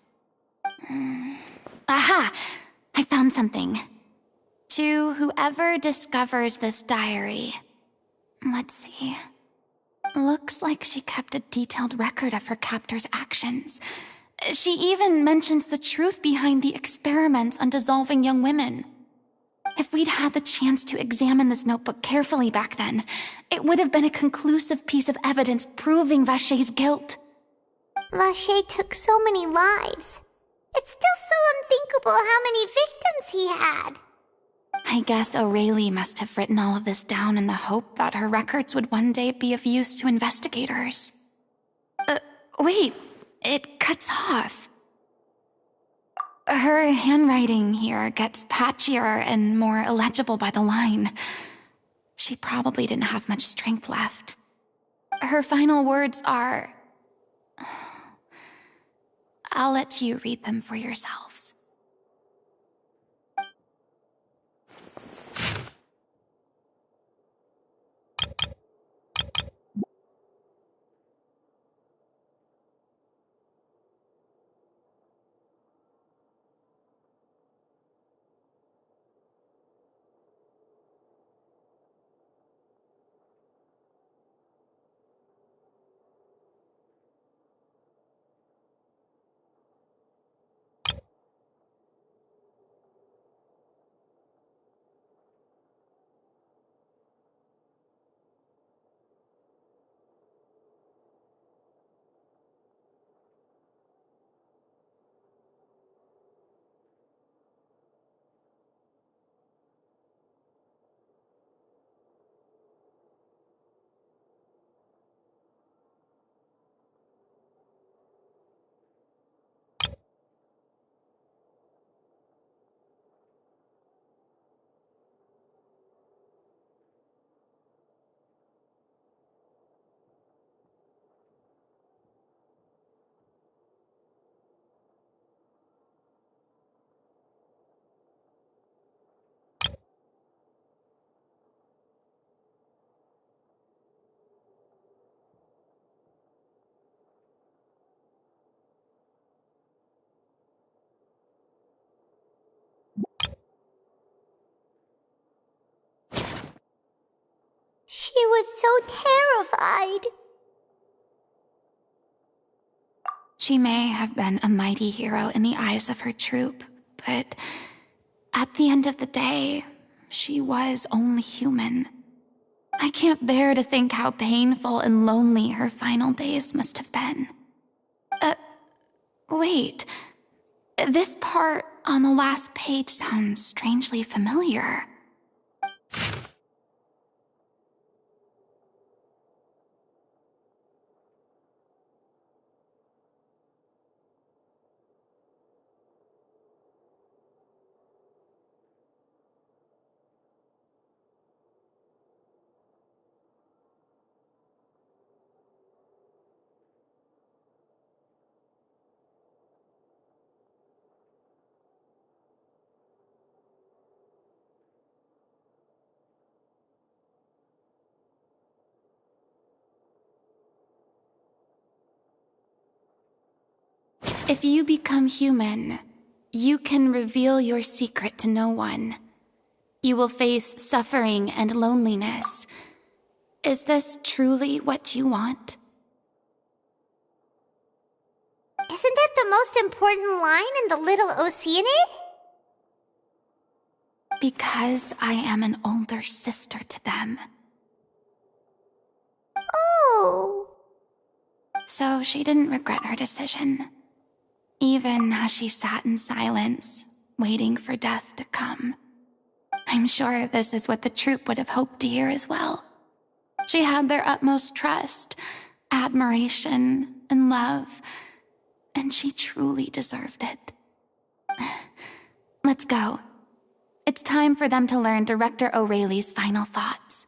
Aha! I found something. To whoever discovers this diary. Let's see. Looks like she kept a detailed record of her captor's actions. She even mentions the truth behind the experiments on dissolving young women. If we'd had the chance to examine this notebook carefully back then, it would have been a conclusive piece of evidence proving Vachey's guilt. Vachey took so many lives. It's still so unthinkable how many victims he had. I guess O'Reilly must have written all of this down in the hope that her records would one day be of use to investigators. Wait, it cuts off. Her handwriting here gets patchier and more illegible by the line. She probably didn't have much strength left. Her final words are... I'll let you read them for yourselves. She was so terrified. She may have been a mighty hero in the eyes of her troop, but at the end of the day, she was only human. I can't bear to think how painful and lonely her final days must have been. Wait. This part on the last page sounds strangely familiar. If you become human, you can reveal your secret to no one. You will face suffering and loneliness. Is this truly what you want? Isn't that the most important line in the Little Oceanid? Because I am an older sister to them. Oh. So she didn't regret her decision, even as she sat in silence, waiting for death to come. I'm sure this is what the troop would have hoped to hear as well. She had their utmost trust, admiration, and love, and she truly deserved it. Let's go. It's time for them to learn Director O'Reilly's final thoughts.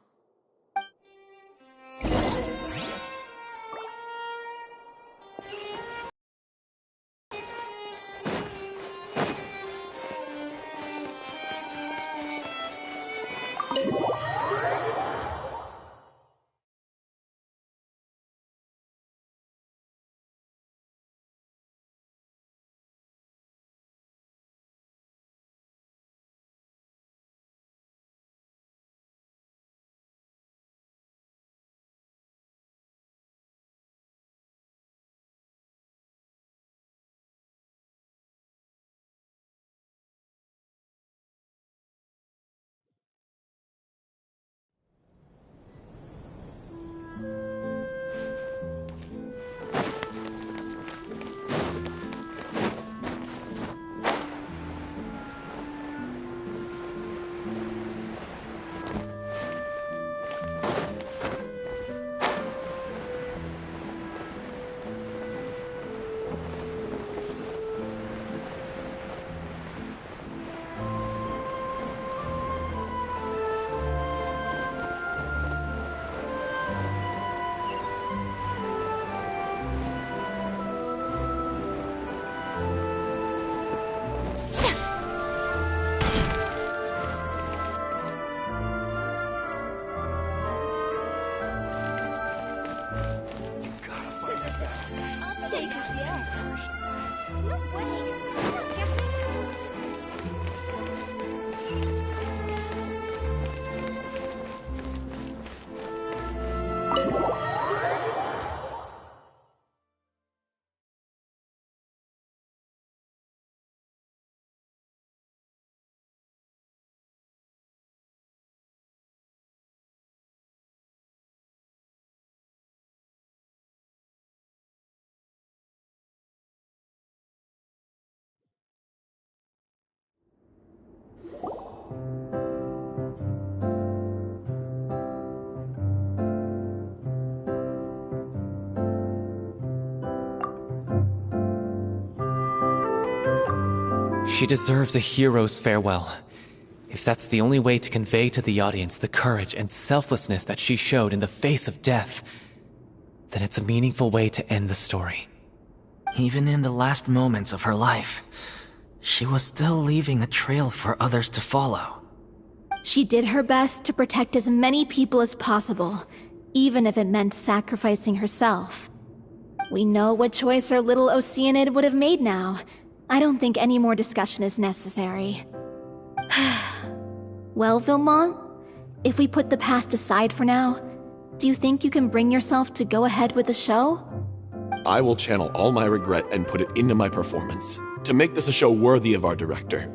She deserves a hero's farewell. If that's the only way to convey to the audience the courage and selflessness that she showed in the face of death, then it's a meaningful way to end the story. Even in the last moments of her life, she was still leaving a trail for others to follow. She did her best to protect as many people as possible, even if it meant sacrificing herself. We know what choice our little Oceanid would have made now. I don't think any more discussion is necessary. Well, Vilmont, if we put the past aside for now, do you think you can bring yourself to go ahead with the show? I will channel all my regret and put it into my performance, to make this a show worthy of our director.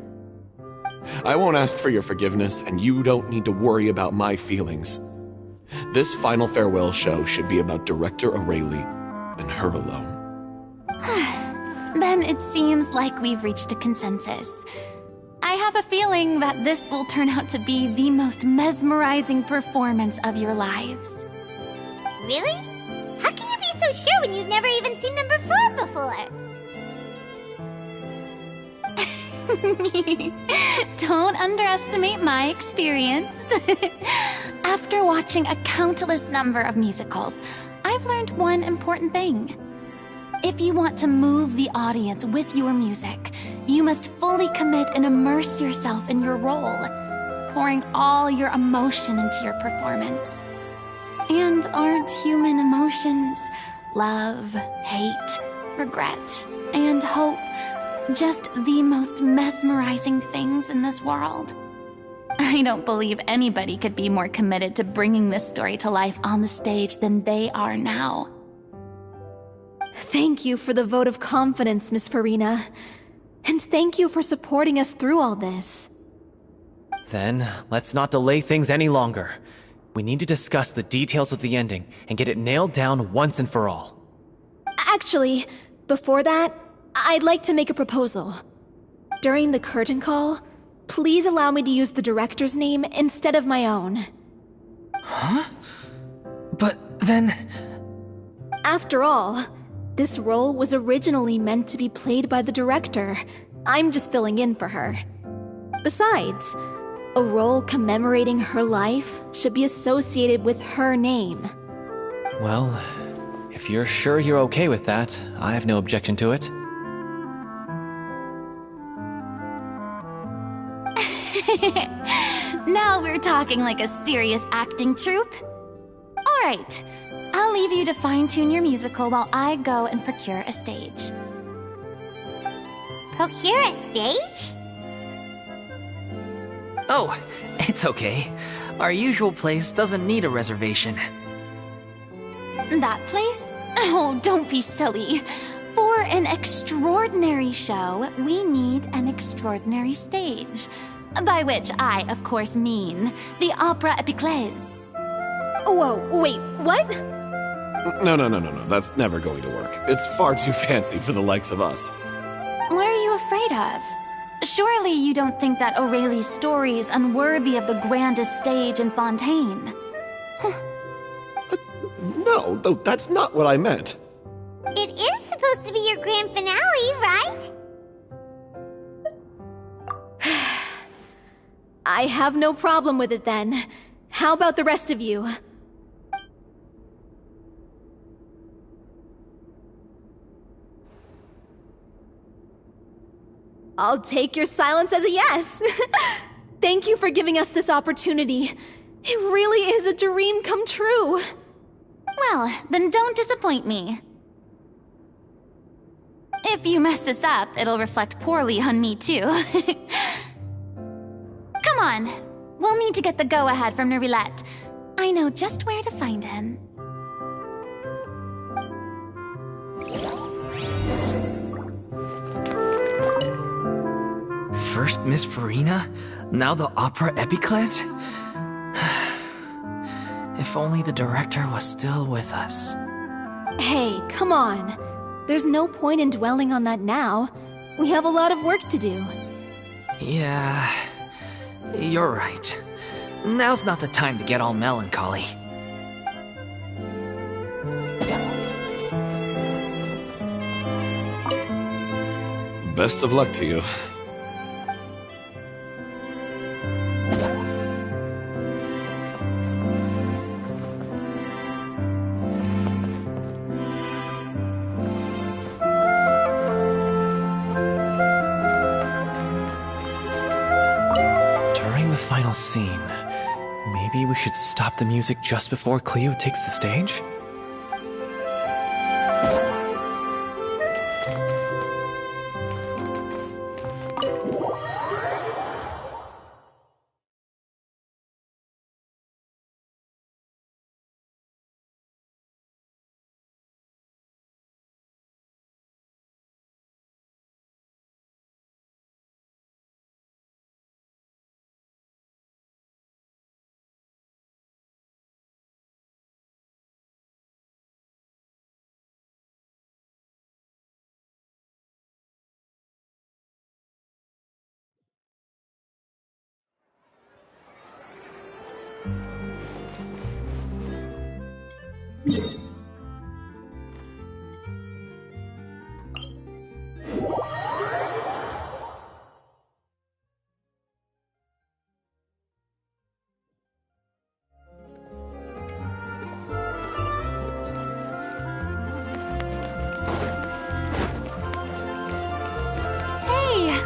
I won't ask for your forgiveness, and you don't need to worry about my feelings. This final farewell show should be about Director Aurelie and her alone. Then it seems like we've reached a consensus. I have a feeling that this will turn out to be the most mesmerizing performance of your lives. Really? How can you be so sure when you've never even seen them perform before? Don't underestimate my experience. After watching a countless number of musicals, I've learned one important thing. If you want to move the audience with your music, you must fully commit and immerse yourself in your role, pouring all your emotion into your performance. And aren't human emotions, love, hate, regret, and hope, just the most mesmerizing things in this world? I don't believe anybody could be more committed to bringing this story to life on the stage than they are now. Thank you for the vote of confidence, Miss Farina. And thank you for supporting us through all this. Then, let's not delay things any longer. We need to discuss the details of the ending and get it nailed down once and for all. Actually, before that, I'd like to make a proposal. During the curtain call, please allow me to use the director's name instead of my own. Huh? But then... After all, this role was originally meant to be played by the director. I'm just filling in for her. Besides, a role commemorating her life should be associated with her name. Well, if you're sure you're okay with that, I have no objection to it. Now we're talking like a serious acting troupe. All right, I'll leave you to fine-tune your musical while I go and procure a stage. Procure a stage? Oh, it's okay. Our usual place doesn't need a reservation. That place? Oh, don't be silly. For an extraordinary show, we need an extraordinary stage. By which I, of course, mean the Opera Epiclese. Whoa, wait, what? No. That's never going to work. It's far too fancy for the likes of us. What are you afraid of? Surely you don't think that Aurelie's story is unworthy of the grandest stage in Fontaine. No, that's not what I meant. It is supposed to be your grand finale, right? I have no problem with it then. How about the rest of you? I'll take your silence as a yes. Thank you for giving us this opportunity. It really is a dream come true. Well, then don't disappoint me. If you mess this up, it'll reflect poorly on me too. Come on, we'll need to get the go-ahead from Nervilette. I know just where to find him. First Miss Farina, now the Opera Epiclese? If only the director was still with us. Hey, come on. There's no point in dwelling on that now. We have a lot of work to do. Yeah, you're right. Now's not the time to get all melancholy. Best of luck to you. scene. Maybe we should stop the music just before Cleo takes the stage?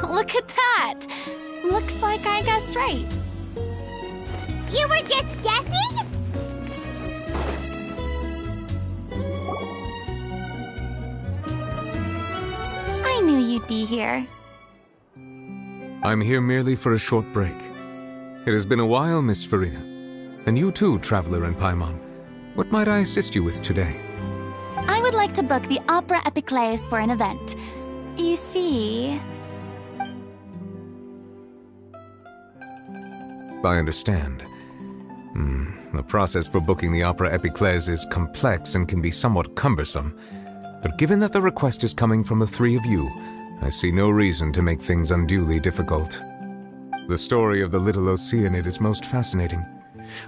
Look at that! Looks like I guessed right. You were just guessing? I knew you'd be here. I'm here merely for a short break. It has been a while, Miss Farina. And you too, Traveler and Paimon. What might I assist you with today? I would like to book the Opera Epiclese for an event. You see... I understand. The process for booking the Opera Epiclese is complex and can be somewhat cumbersome. But given that the request is coming from the three of you, I see no reason to make things unduly difficult. The story of the little Oceanid is most fascinating.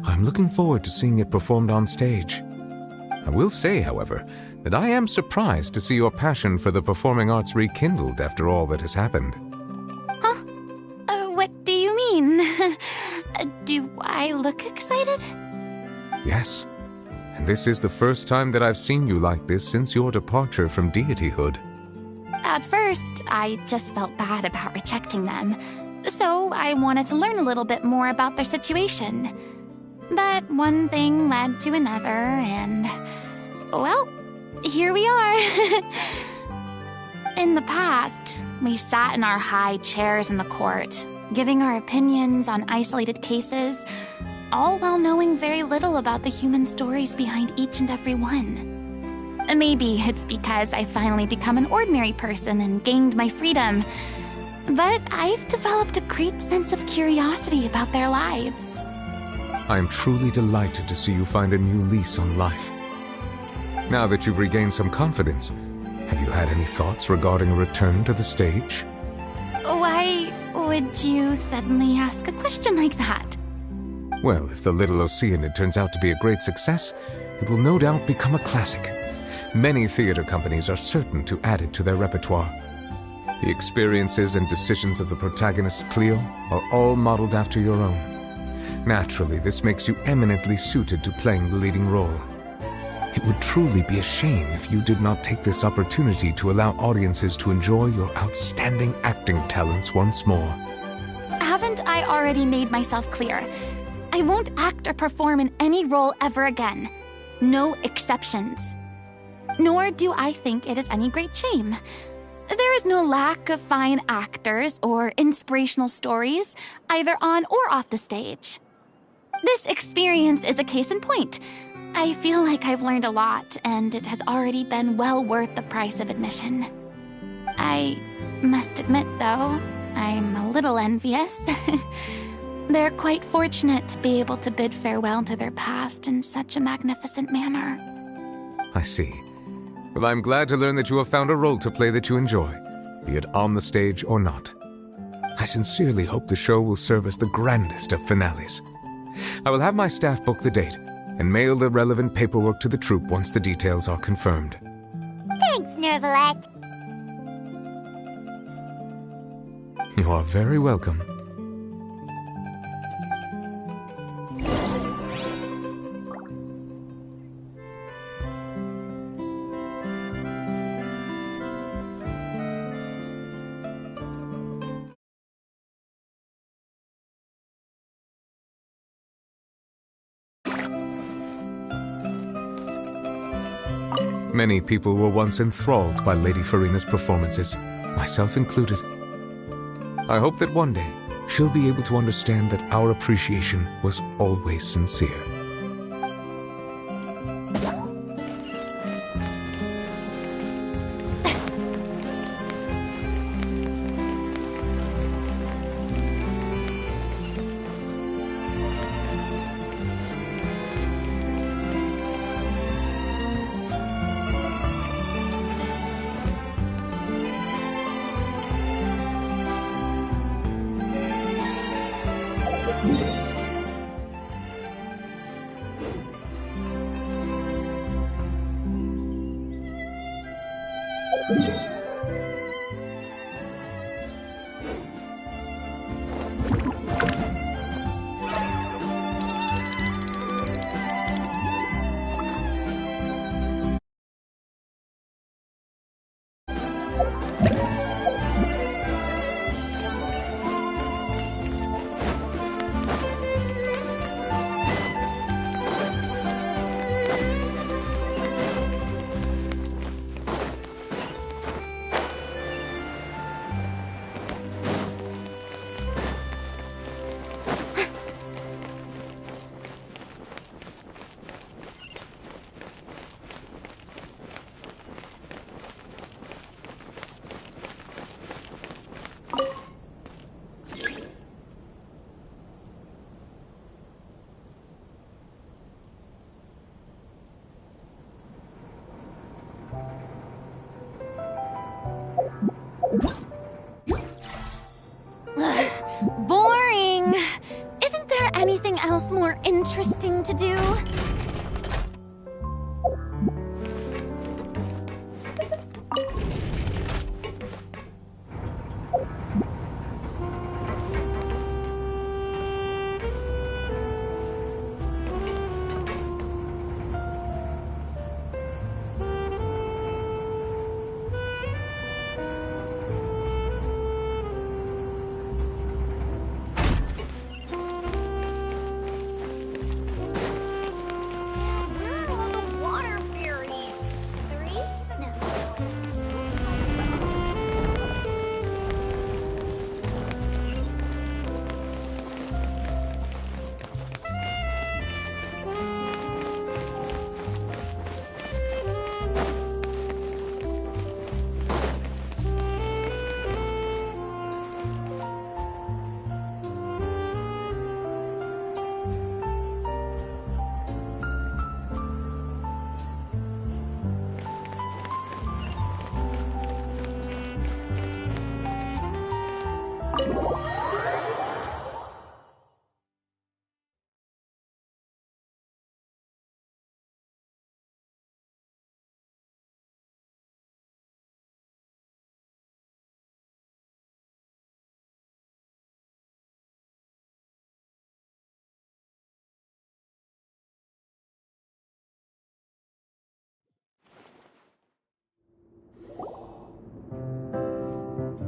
I'm looking forward to seeing it performed on stage. I will say, however, that I am surprised to see your passion for the performing arts rekindled after all that has happened. Huh? What do you mean? Do I look excited? Yes. And this is the first time that I've seen you like this since your departure from deityhood. At first, I just felt bad about rejecting them. So I wanted to learn a little bit more about their situation. But one thing led to another, and... well, here we are. In the past, we sat in our high chairs in the court, giving our opinions on isolated cases, all while knowing very little about the human stories behind each and every one. Maybe it's because I finally become an ordinary person and gained my freedom, but I've developed a great sense of curiosity about their lives. I am truly delighted to see you find a new lease on life. Now that you've regained some confidence, have you had any thoughts regarding a return to the stage? Why would you suddenly ask a question like that? Well, if the Little Oceanid turns out to be a great success, it will no doubt become a classic. Many theater companies are certain to add it to their repertoire. The experiences and decisions of the protagonist, Cleo, are all modeled after your own. Naturally, this makes you eminently suited to playing the leading role. It would truly be a shame if you did not take this opportunity to allow audiences to enjoy your outstanding acting talents once more. Haven't I already made myself clear? I won't act or perform in any role ever again. No exceptions. Nor do I think it is any great shame. There is no lack of fine actors or inspirational stories, either on or off the stage. This experience is a case in point. I feel like I've learned a lot, and it has already been well worth the price of admission. I must admit, though, I'm a little envious. They're quite fortunate to be able to bid farewell to their past in such a magnificent manner. I see. Well, I'm glad to learn that you have found a role to play that you enjoy, be it on the stage or not. I sincerely hope the show will serve as the grandest of finales. I will have my staff book the date and mail the relevant paperwork to the troupe once the details are confirmed. Thanks, Nervalette. You are very welcome. Many people were once enthralled by Lady Farina's performances, myself included. I hope that one day she'll be able to understand that our appreciation was always sincere. Boring! Isn't there anything else more interesting to do?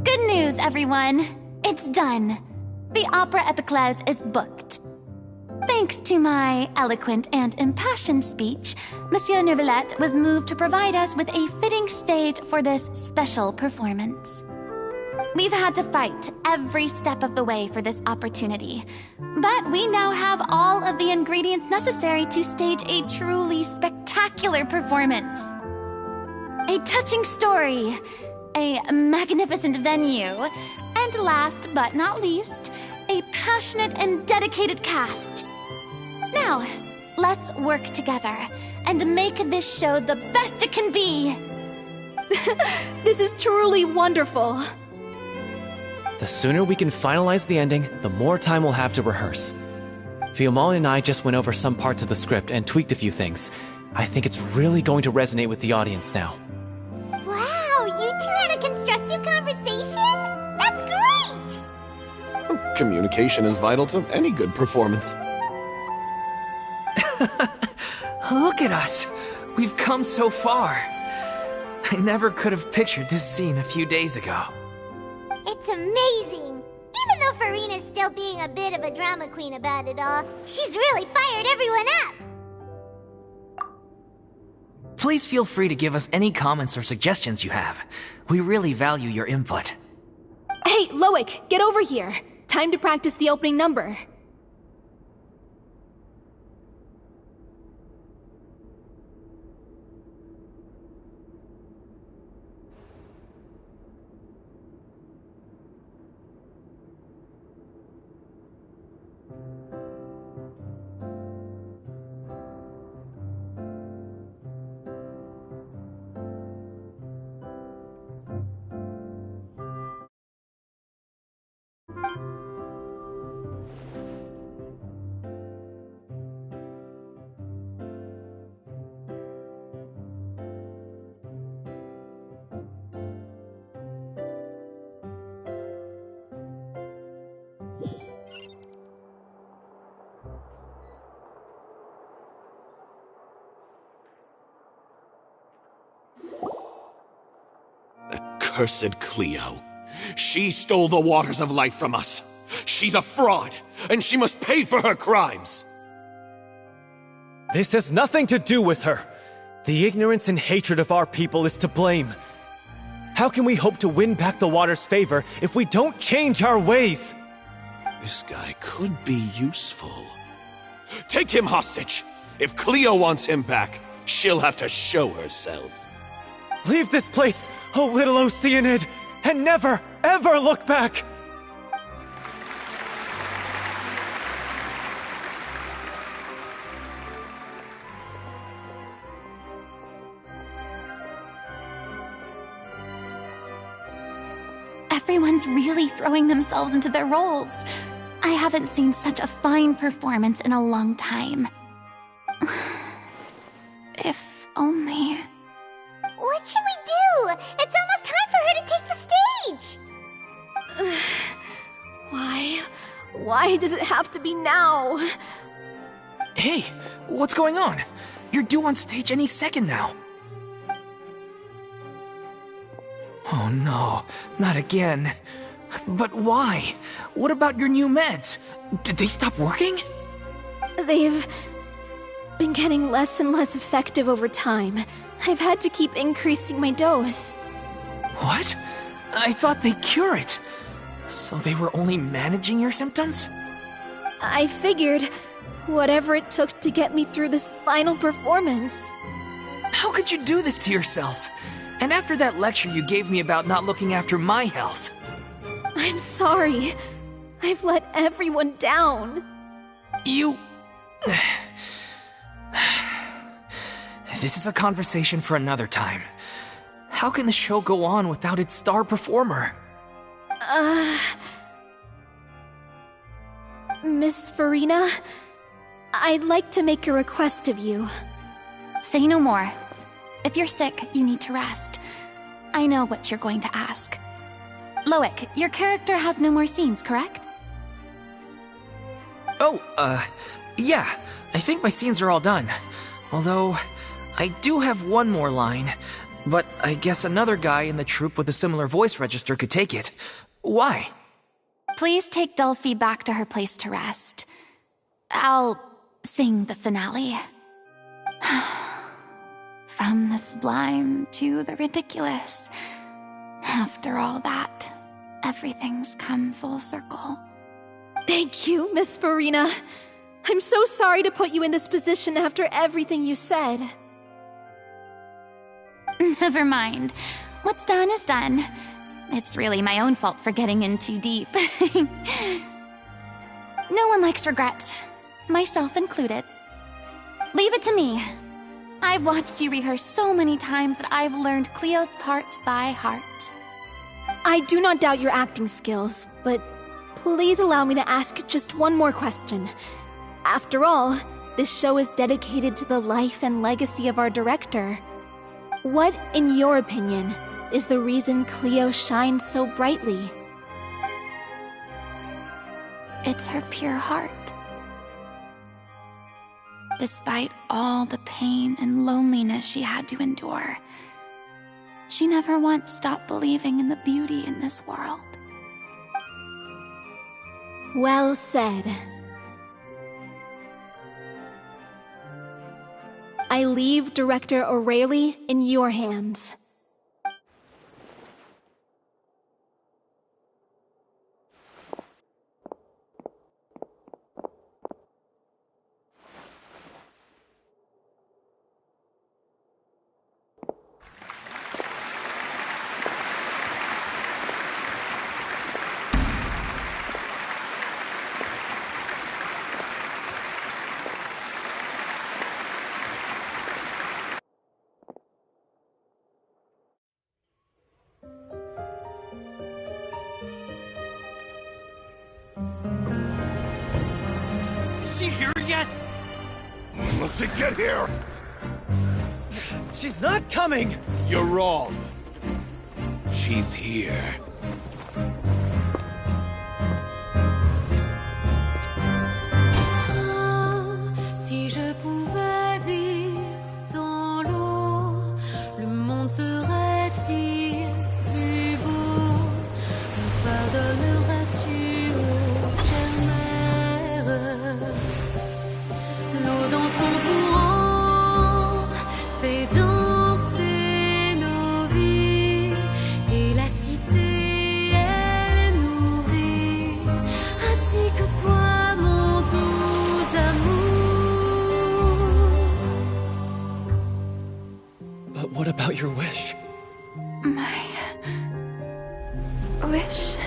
Good news, everyone! It's done. The Opera Epiclese is booked. Thanks to my eloquent and impassioned speech, Monsieur Neuvillette was moved to provide us with a fitting stage for this special performance. We've had to fight every step of the way for this opportunity, but we now have all of the ingredients necessary to stage a truly spectacular performance. A touching story, a magnificent venue, and last but not least, a passionate and dedicated cast. Now, let's work together and make this show the best it can be. This is truly wonderful. The sooner we can finalize the ending, the more time we'll have to rehearse. Fiamma and I just went over some parts of the script and tweaked a few things. I think it's really going to resonate with the audience now. Wow, you two had a constructive conversation? That's great! Communication is vital to any good performance. Look at us! We've come so far. I never could have pictured this scene a few days ago. It's amazing! Even though Farina's still being a bit of a drama queen about it all, she's really fired everyone up! Please feel free to give us any comments or suggestions you have. We really value your input. Hey, Loic, get over here. Time to practice the opening number. Cursed Cleo. She stole the waters of life from us. She's a fraud, and she must pay for her crimes. This has nothing to do with her. The ignorance and hatred of our people is to blame. How can we hope to win back the water's favor if we don't change our ways? This guy could be useful. Take him hostage. If Cleo wants him back, she'll have to show herself. Leave this place, O little Oceanid, and never, ever look back! Everyone's really throwing themselves into their roles. I haven't seen such a fine performance in a long time. If only... What should we do? It's almost time for her to take the stage! Why does it have to be now? Hey, what's going on? You're due on stage any second now. Oh no, not again. But why? What about your new meds? Did they stop working? They've been getting less and less effective over time. I've had to keep increasing my dose. What? I thought they cure it. So they were only managing your symptoms? I figured whatever it took to get me through this final performance. How could you do this to yourself? And after that lecture you gave me about not looking after my health. I'm sorry. I've let everyone down. You... This is a conversation for another time. How can the show go on without its star performer? Miss Farina, I'd like to make a request of you. Say no more. If you're sick, you need to rest. I know what you're going to ask. Loic, your character has no more scenes, correct? Oh, yeah. I think my scenes are all done. Although, I do have one more line. But I guess another guy in the troupe with a similar voice register could take it. Why? Please take Delphi back to her place to rest. I'll sing the finale. From the sublime to the ridiculous. After all that, everything's come full circle. Thank you, Miss Farina. I'm so sorry to put you in this position after everything you said. Never mind. What's done is done. It's really my own fault for getting in too deep. No one likes regrets, myself included. Leave it to me. I've watched you rehearse so many times that I've learned Cleo's part by heart. I do not doubt your acting skills, but please allow me to ask just one more question. After all, this show is dedicated to the life and legacy of our director. What, in your opinion, is the reason Cleo shines so brightly? It's her pure heart. Despite all the pain and loneliness she had to endure, she never once stopped believing in the beauty in this world. Well said. I leave Director O'Reilly in your hands. Is she here yet? When will she get here? She's not coming! You're wrong. She's here. Si je pouvais vivre dans l'eau, le monde serait-il plus beau? Me pardonneras-tu, ô chère mère? L'eau dans son courant fait danser nos vies, et la cité elle nourrit, ainsi que toi, mon doux amour. But what about your wish? My wish.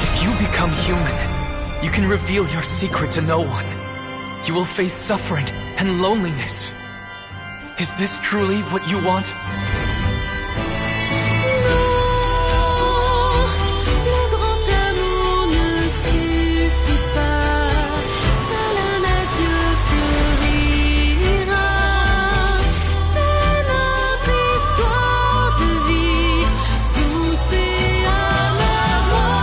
If you become human, you can reveal your secret to no one. You will face suffering and loneliness. Is this truly what you want? Le grand amour ne suffit pas, seul un adieu fleurira. C'est notre histoire de vie, douce et amère. Moi,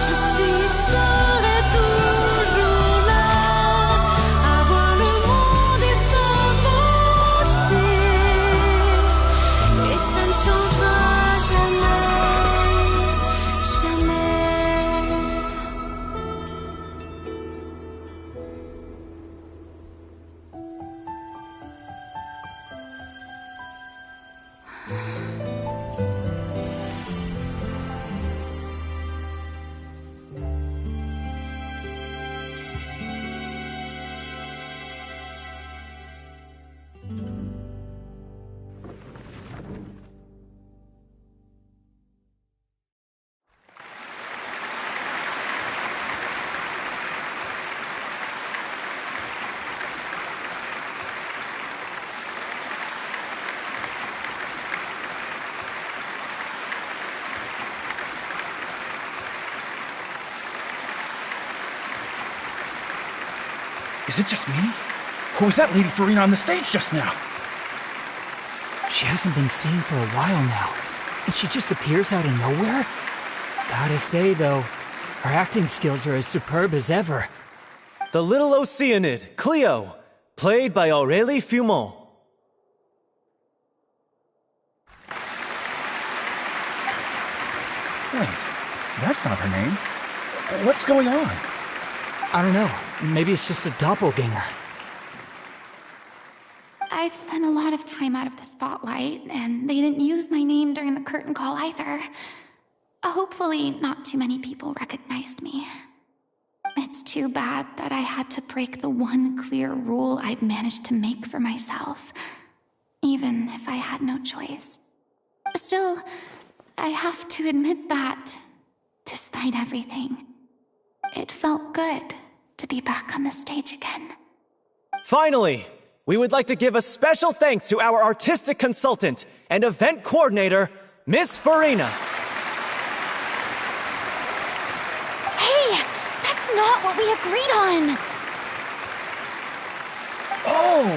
je serai toujours là, à voir le monde et sa beauté, et ça ne changera jamais, jamais. Is it just me? Or was that Lady Farina on the stage just now? She hasn't been seen for a while now, and she just appears out of nowhere? Gotta say, though, her acting skills are as superb as ever. The little Oceanid, Cleo, played by Aurélie Fumont. Wait, that's not her name. What's going on? I don't know, maybe it's just a doppelganger. I've spent a lot of time out of the spotlight, and they didn't use my name during the curtain call either. Hopefully, not too many people recognized me. It's too bad that I had to break the one clear rule I'd managed to make for myself, even if I had no choice. Still, I have to admit that, despite everything, it felt good to be back on the stage again. Finally, we would like to give a special thanks to our artistic consultant and event coordinator, Miss Farina. Hey, that's not what we agreed on! Oh,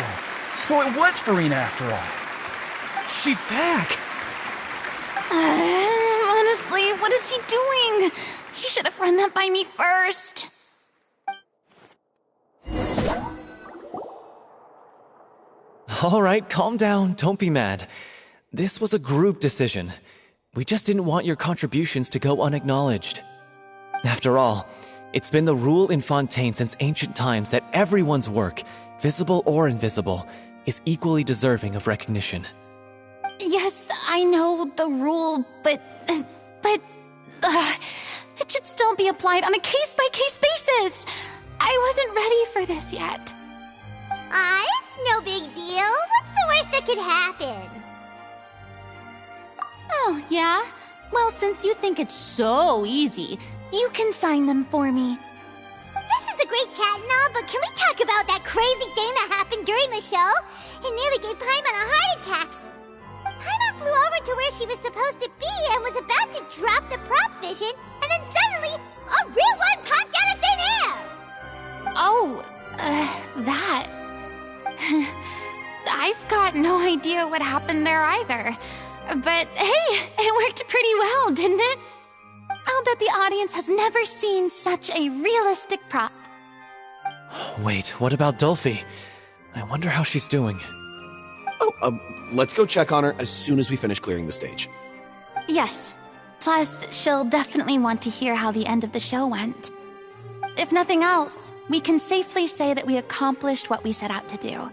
so it was Farina after all. She's back! Honestly, what is he doing? He should have run that by me first. All right, calm down, don't be mad. This was a group decision. We just didn't want your contributions to go unacknowledged. After all, it's been the rule in Fontaine since ancient times that everyone's work, visible or invisible, is equally deserving of recognition. Yes, I know the rule, but it should still be applied on a case-by-case basis. I wasn't ready for this yet. It's no big deal. What's the worst that could happen? Oh, yeah? Well, since you think it's so easy, you can sign them for me. This is a great chat and all, but can we talk about that crazy thing that happened during the show? It nearly gave Paimon a heart attack. Paimon flew over to where she was supposed to be and was about to drop the prop vision, and then suddenly, a real one popped out of thin air! Oh, that. I've got no idea what happened there either. But hey, it worked pretty well, didn't it? I'll bet the audience has never seen such a realistic prop. Wait, what about Dolphy? I wonder how she's doing. Oh, let's go check on her as soon as we finish clearing the stage. Yes. Plus, she'll definitely want to hear how the end of the show went. If nothing else, we can safely say that we accomplished what we set out to do.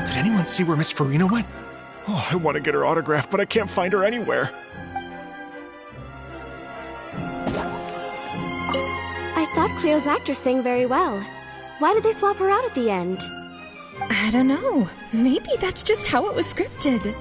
Did anyone see where Miss Farina went? Oh, I want to get her autograph, but I can't find her anywhere. I thought Cleo's actor sang very well. Why did they swap her out at the end? I don't know. Maybe that's just how it was scripted.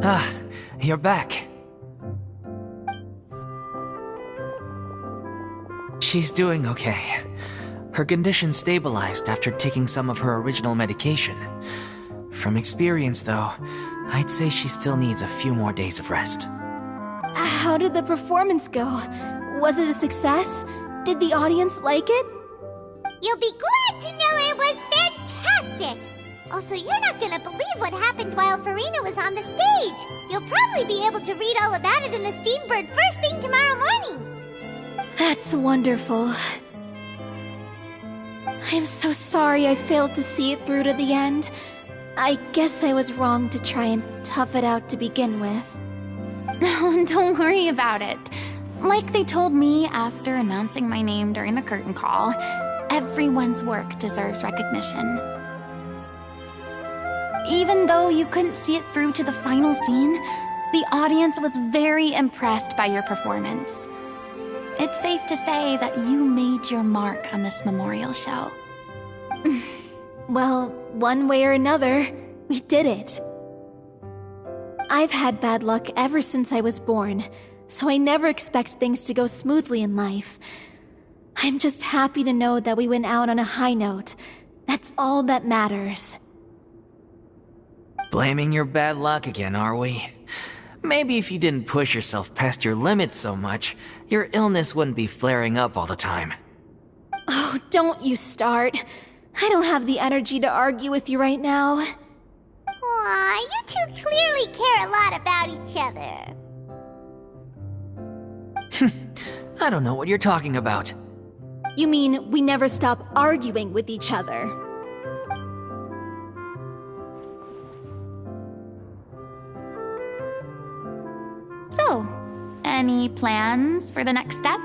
Ah, you're back. She's doing okay. Her condition stabilized after taking some of her original medication. From experience, though, I'd say she still needs a few more days of rest. How did the performance go? Was it a success? Did the audience like it? You'll be glad to know it was fantastic! Also, you're not gonna believe what happened while Farina was on the stage! You'll probably be able to read all about it in the Steambird first thing tomorrow morning! That's wonderful. I'm so sorry I failed to see it through to the end. I guess I was wrong to try and tough it out to begin with. No, don't worry about it. Like they told me after announcing my name during the curtain call, everyone's work deserves recognition. Even though you couldn't see it through to the final scene, the audience was very impressed by your performance. It's safe to say that you made your mark on this memorial show. Well, one way or another, we did it. I've had bad luck ever since I was born. so I never expect things to go smoothly in life. I'm just happy to know that we went out on a high note. That's all that matters. Blaming your bad luck again, are we? Maybe if you didn't push yourself past your limits so much, your illness wouldn't be flaring up all the time. Oh, don't you start. I don't have the energy to argue with you right now. Aw, you two clearly care a lot about each other. I don't know what you're talking about. You mean we never stop arguing with each other? So, any plans for the next step?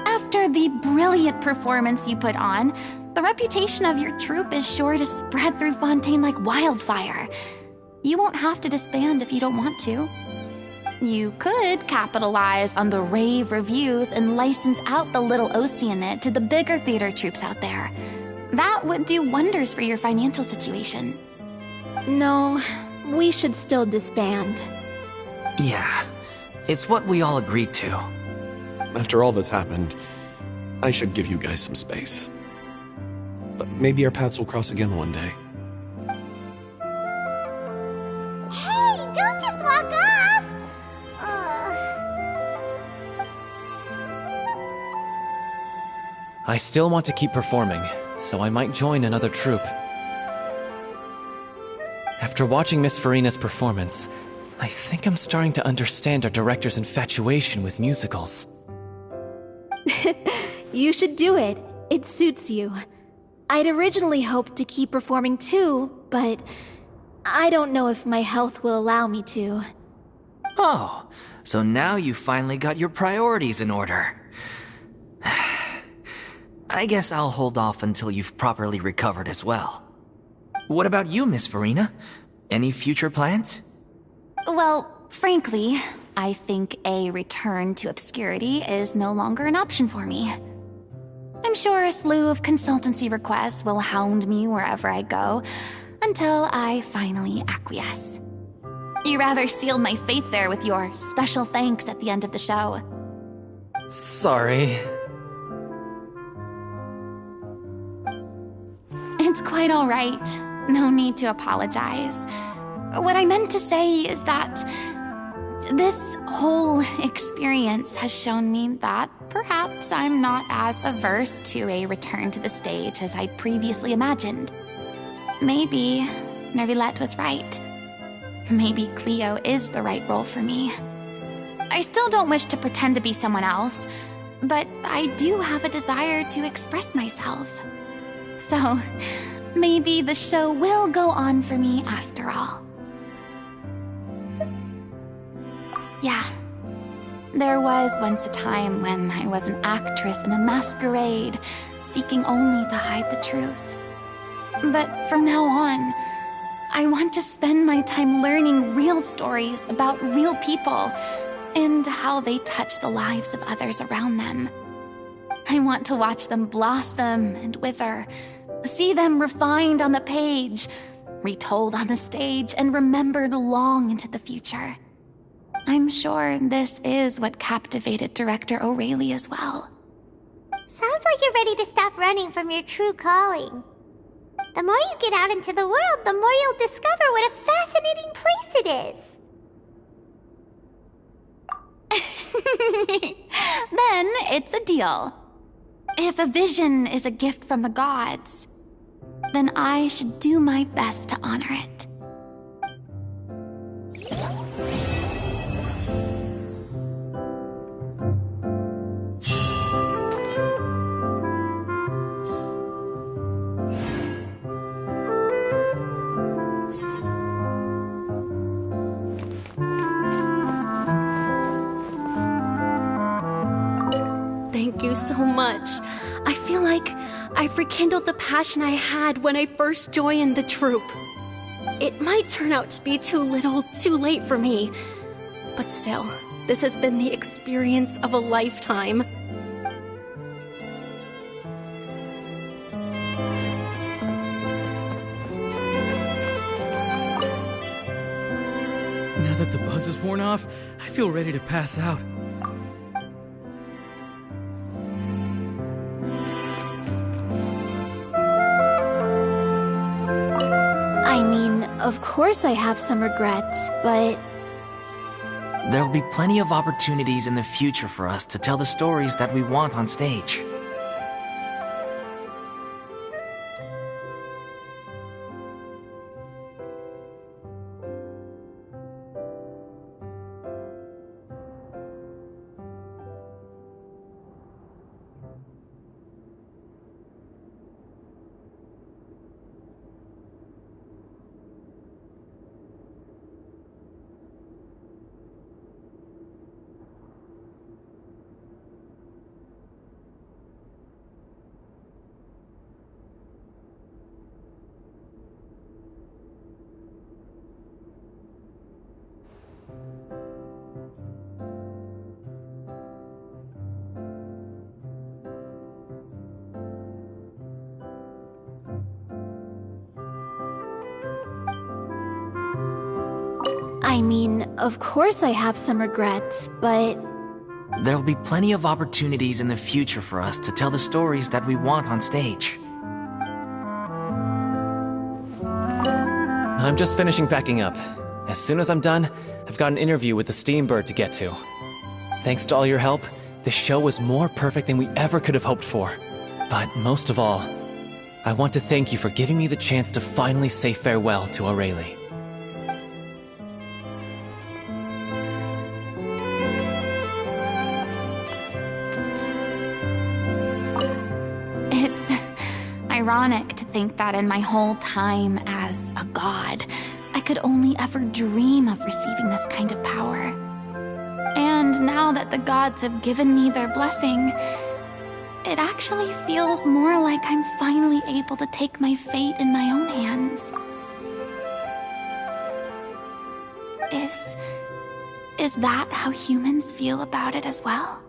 After the brilliant performance you put on, the reputation of your troupe is sure to spread through Fontaine like wildfire. You won't have to disband if you don't want to. You could capitalize on the rave reviews and license out the Little Oceanid to the bigger theater troupes out there. That would do wonders for your financial situation. No, we should still disband. Yeah, it's what we all agreed to. After all that's happened, I should give you guys some space. But maybe our paths will cross again one day. Hey, don't just walk off! I still want to keep performing, so I might join another troupe. After watching Miss Farina's performance, I think I'm starting to understand our director's infatuation with musicals. You should do it. It suits you. I'd originally hoped to keep performing too, but I don't know if my health will allow me to. Oh, so now you finally got your priorities in order. I guess I'll hold off until you've properly recovered as well. What about you, Miss Farina? Any future plans? Well, frankly, I think a return to obscurity is no longer an option for me. I'm sure a slew of consultancy requests will hound me wherever I go, until I finally acquiesce. You rather sealed my fate there with your special thanks at the end of the show. Sorry. It's quite all right. No need to apologize. What I meant to say is that this whole experience has shown me that perhaps I'm not as averse to a return to the stage as I previously imagined. Maybe Nervilette was right. Maybe Cleo is the right role for me. I still don't wish to pretend to be someone else, but I do have a desire to express myself. So, maybe the show will go on for me after all. Yeah. There was once a time when I was an actress in a masquerade, seeking only to hide the truth. But from now on, I want to spend my time learning real stories about real people and how they touch the lives of others around them. I want to watch them blossom and wither, see them refined on the page, retold on the stage, and remembered long into the future. I'm sure this is what captivated director O'Reilly as well. Sounds like you're ready to stop running from your true calling. The more you get out into the world, the more you'll discover what a fascinating place it is. Then it's a deal. If a vision is a gift from the gods, then I should do my best to honor it. Thank you so much. I feel like I've rekindled the passion I had when I first joined the troupe. It might turn out to be too little, too late for me. But still, this has been the experience of a lifetime. Now that the buzz is worn off, I feel ready to pass out. I mean, of course I have some regrets, but There'll be plenty of opportunities in the future for us to tell the stories that we want on stage. I mean, of course I have some regrets, but There'll be plenty of opportunities in the future for us to tell the stories that we want on stage. I'm just finishing packing up. As soon as I'm done, I've got an interview with the Steambird to get to. Thanks to all your help, this show was more perfect than we ever could have hoped for. But most of all, I want to thank you for giving me the chance to finally say farewell to Aurelie. It's ironic to think that in my whole time as a god, I could only ever dream of receiving this kind of power. And now that the gods have given me their blessing, it actually feels more like I'm finally able to take my fate in my own hands. Is that how humans feel about it as well?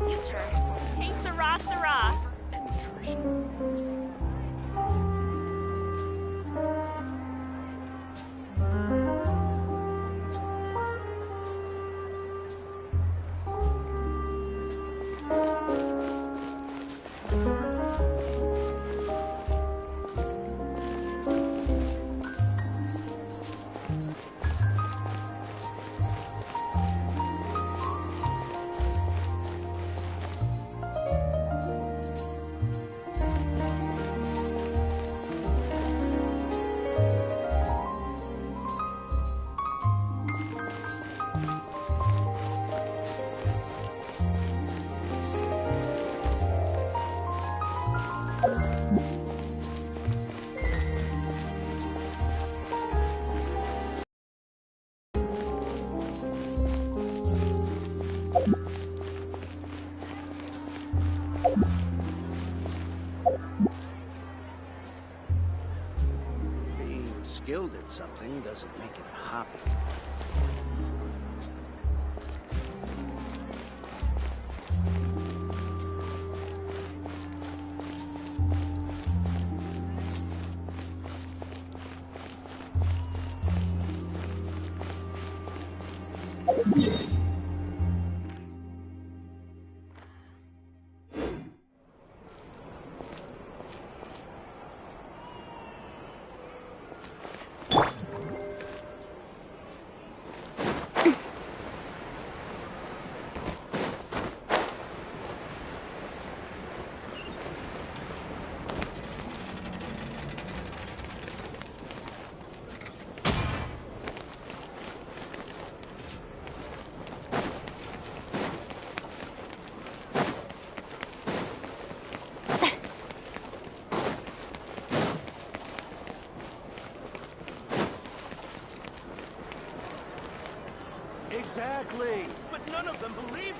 future. Hey, Sarah, Sarah. Being skilled at something doesn't make it a hobby. Exactly, but none of them believed.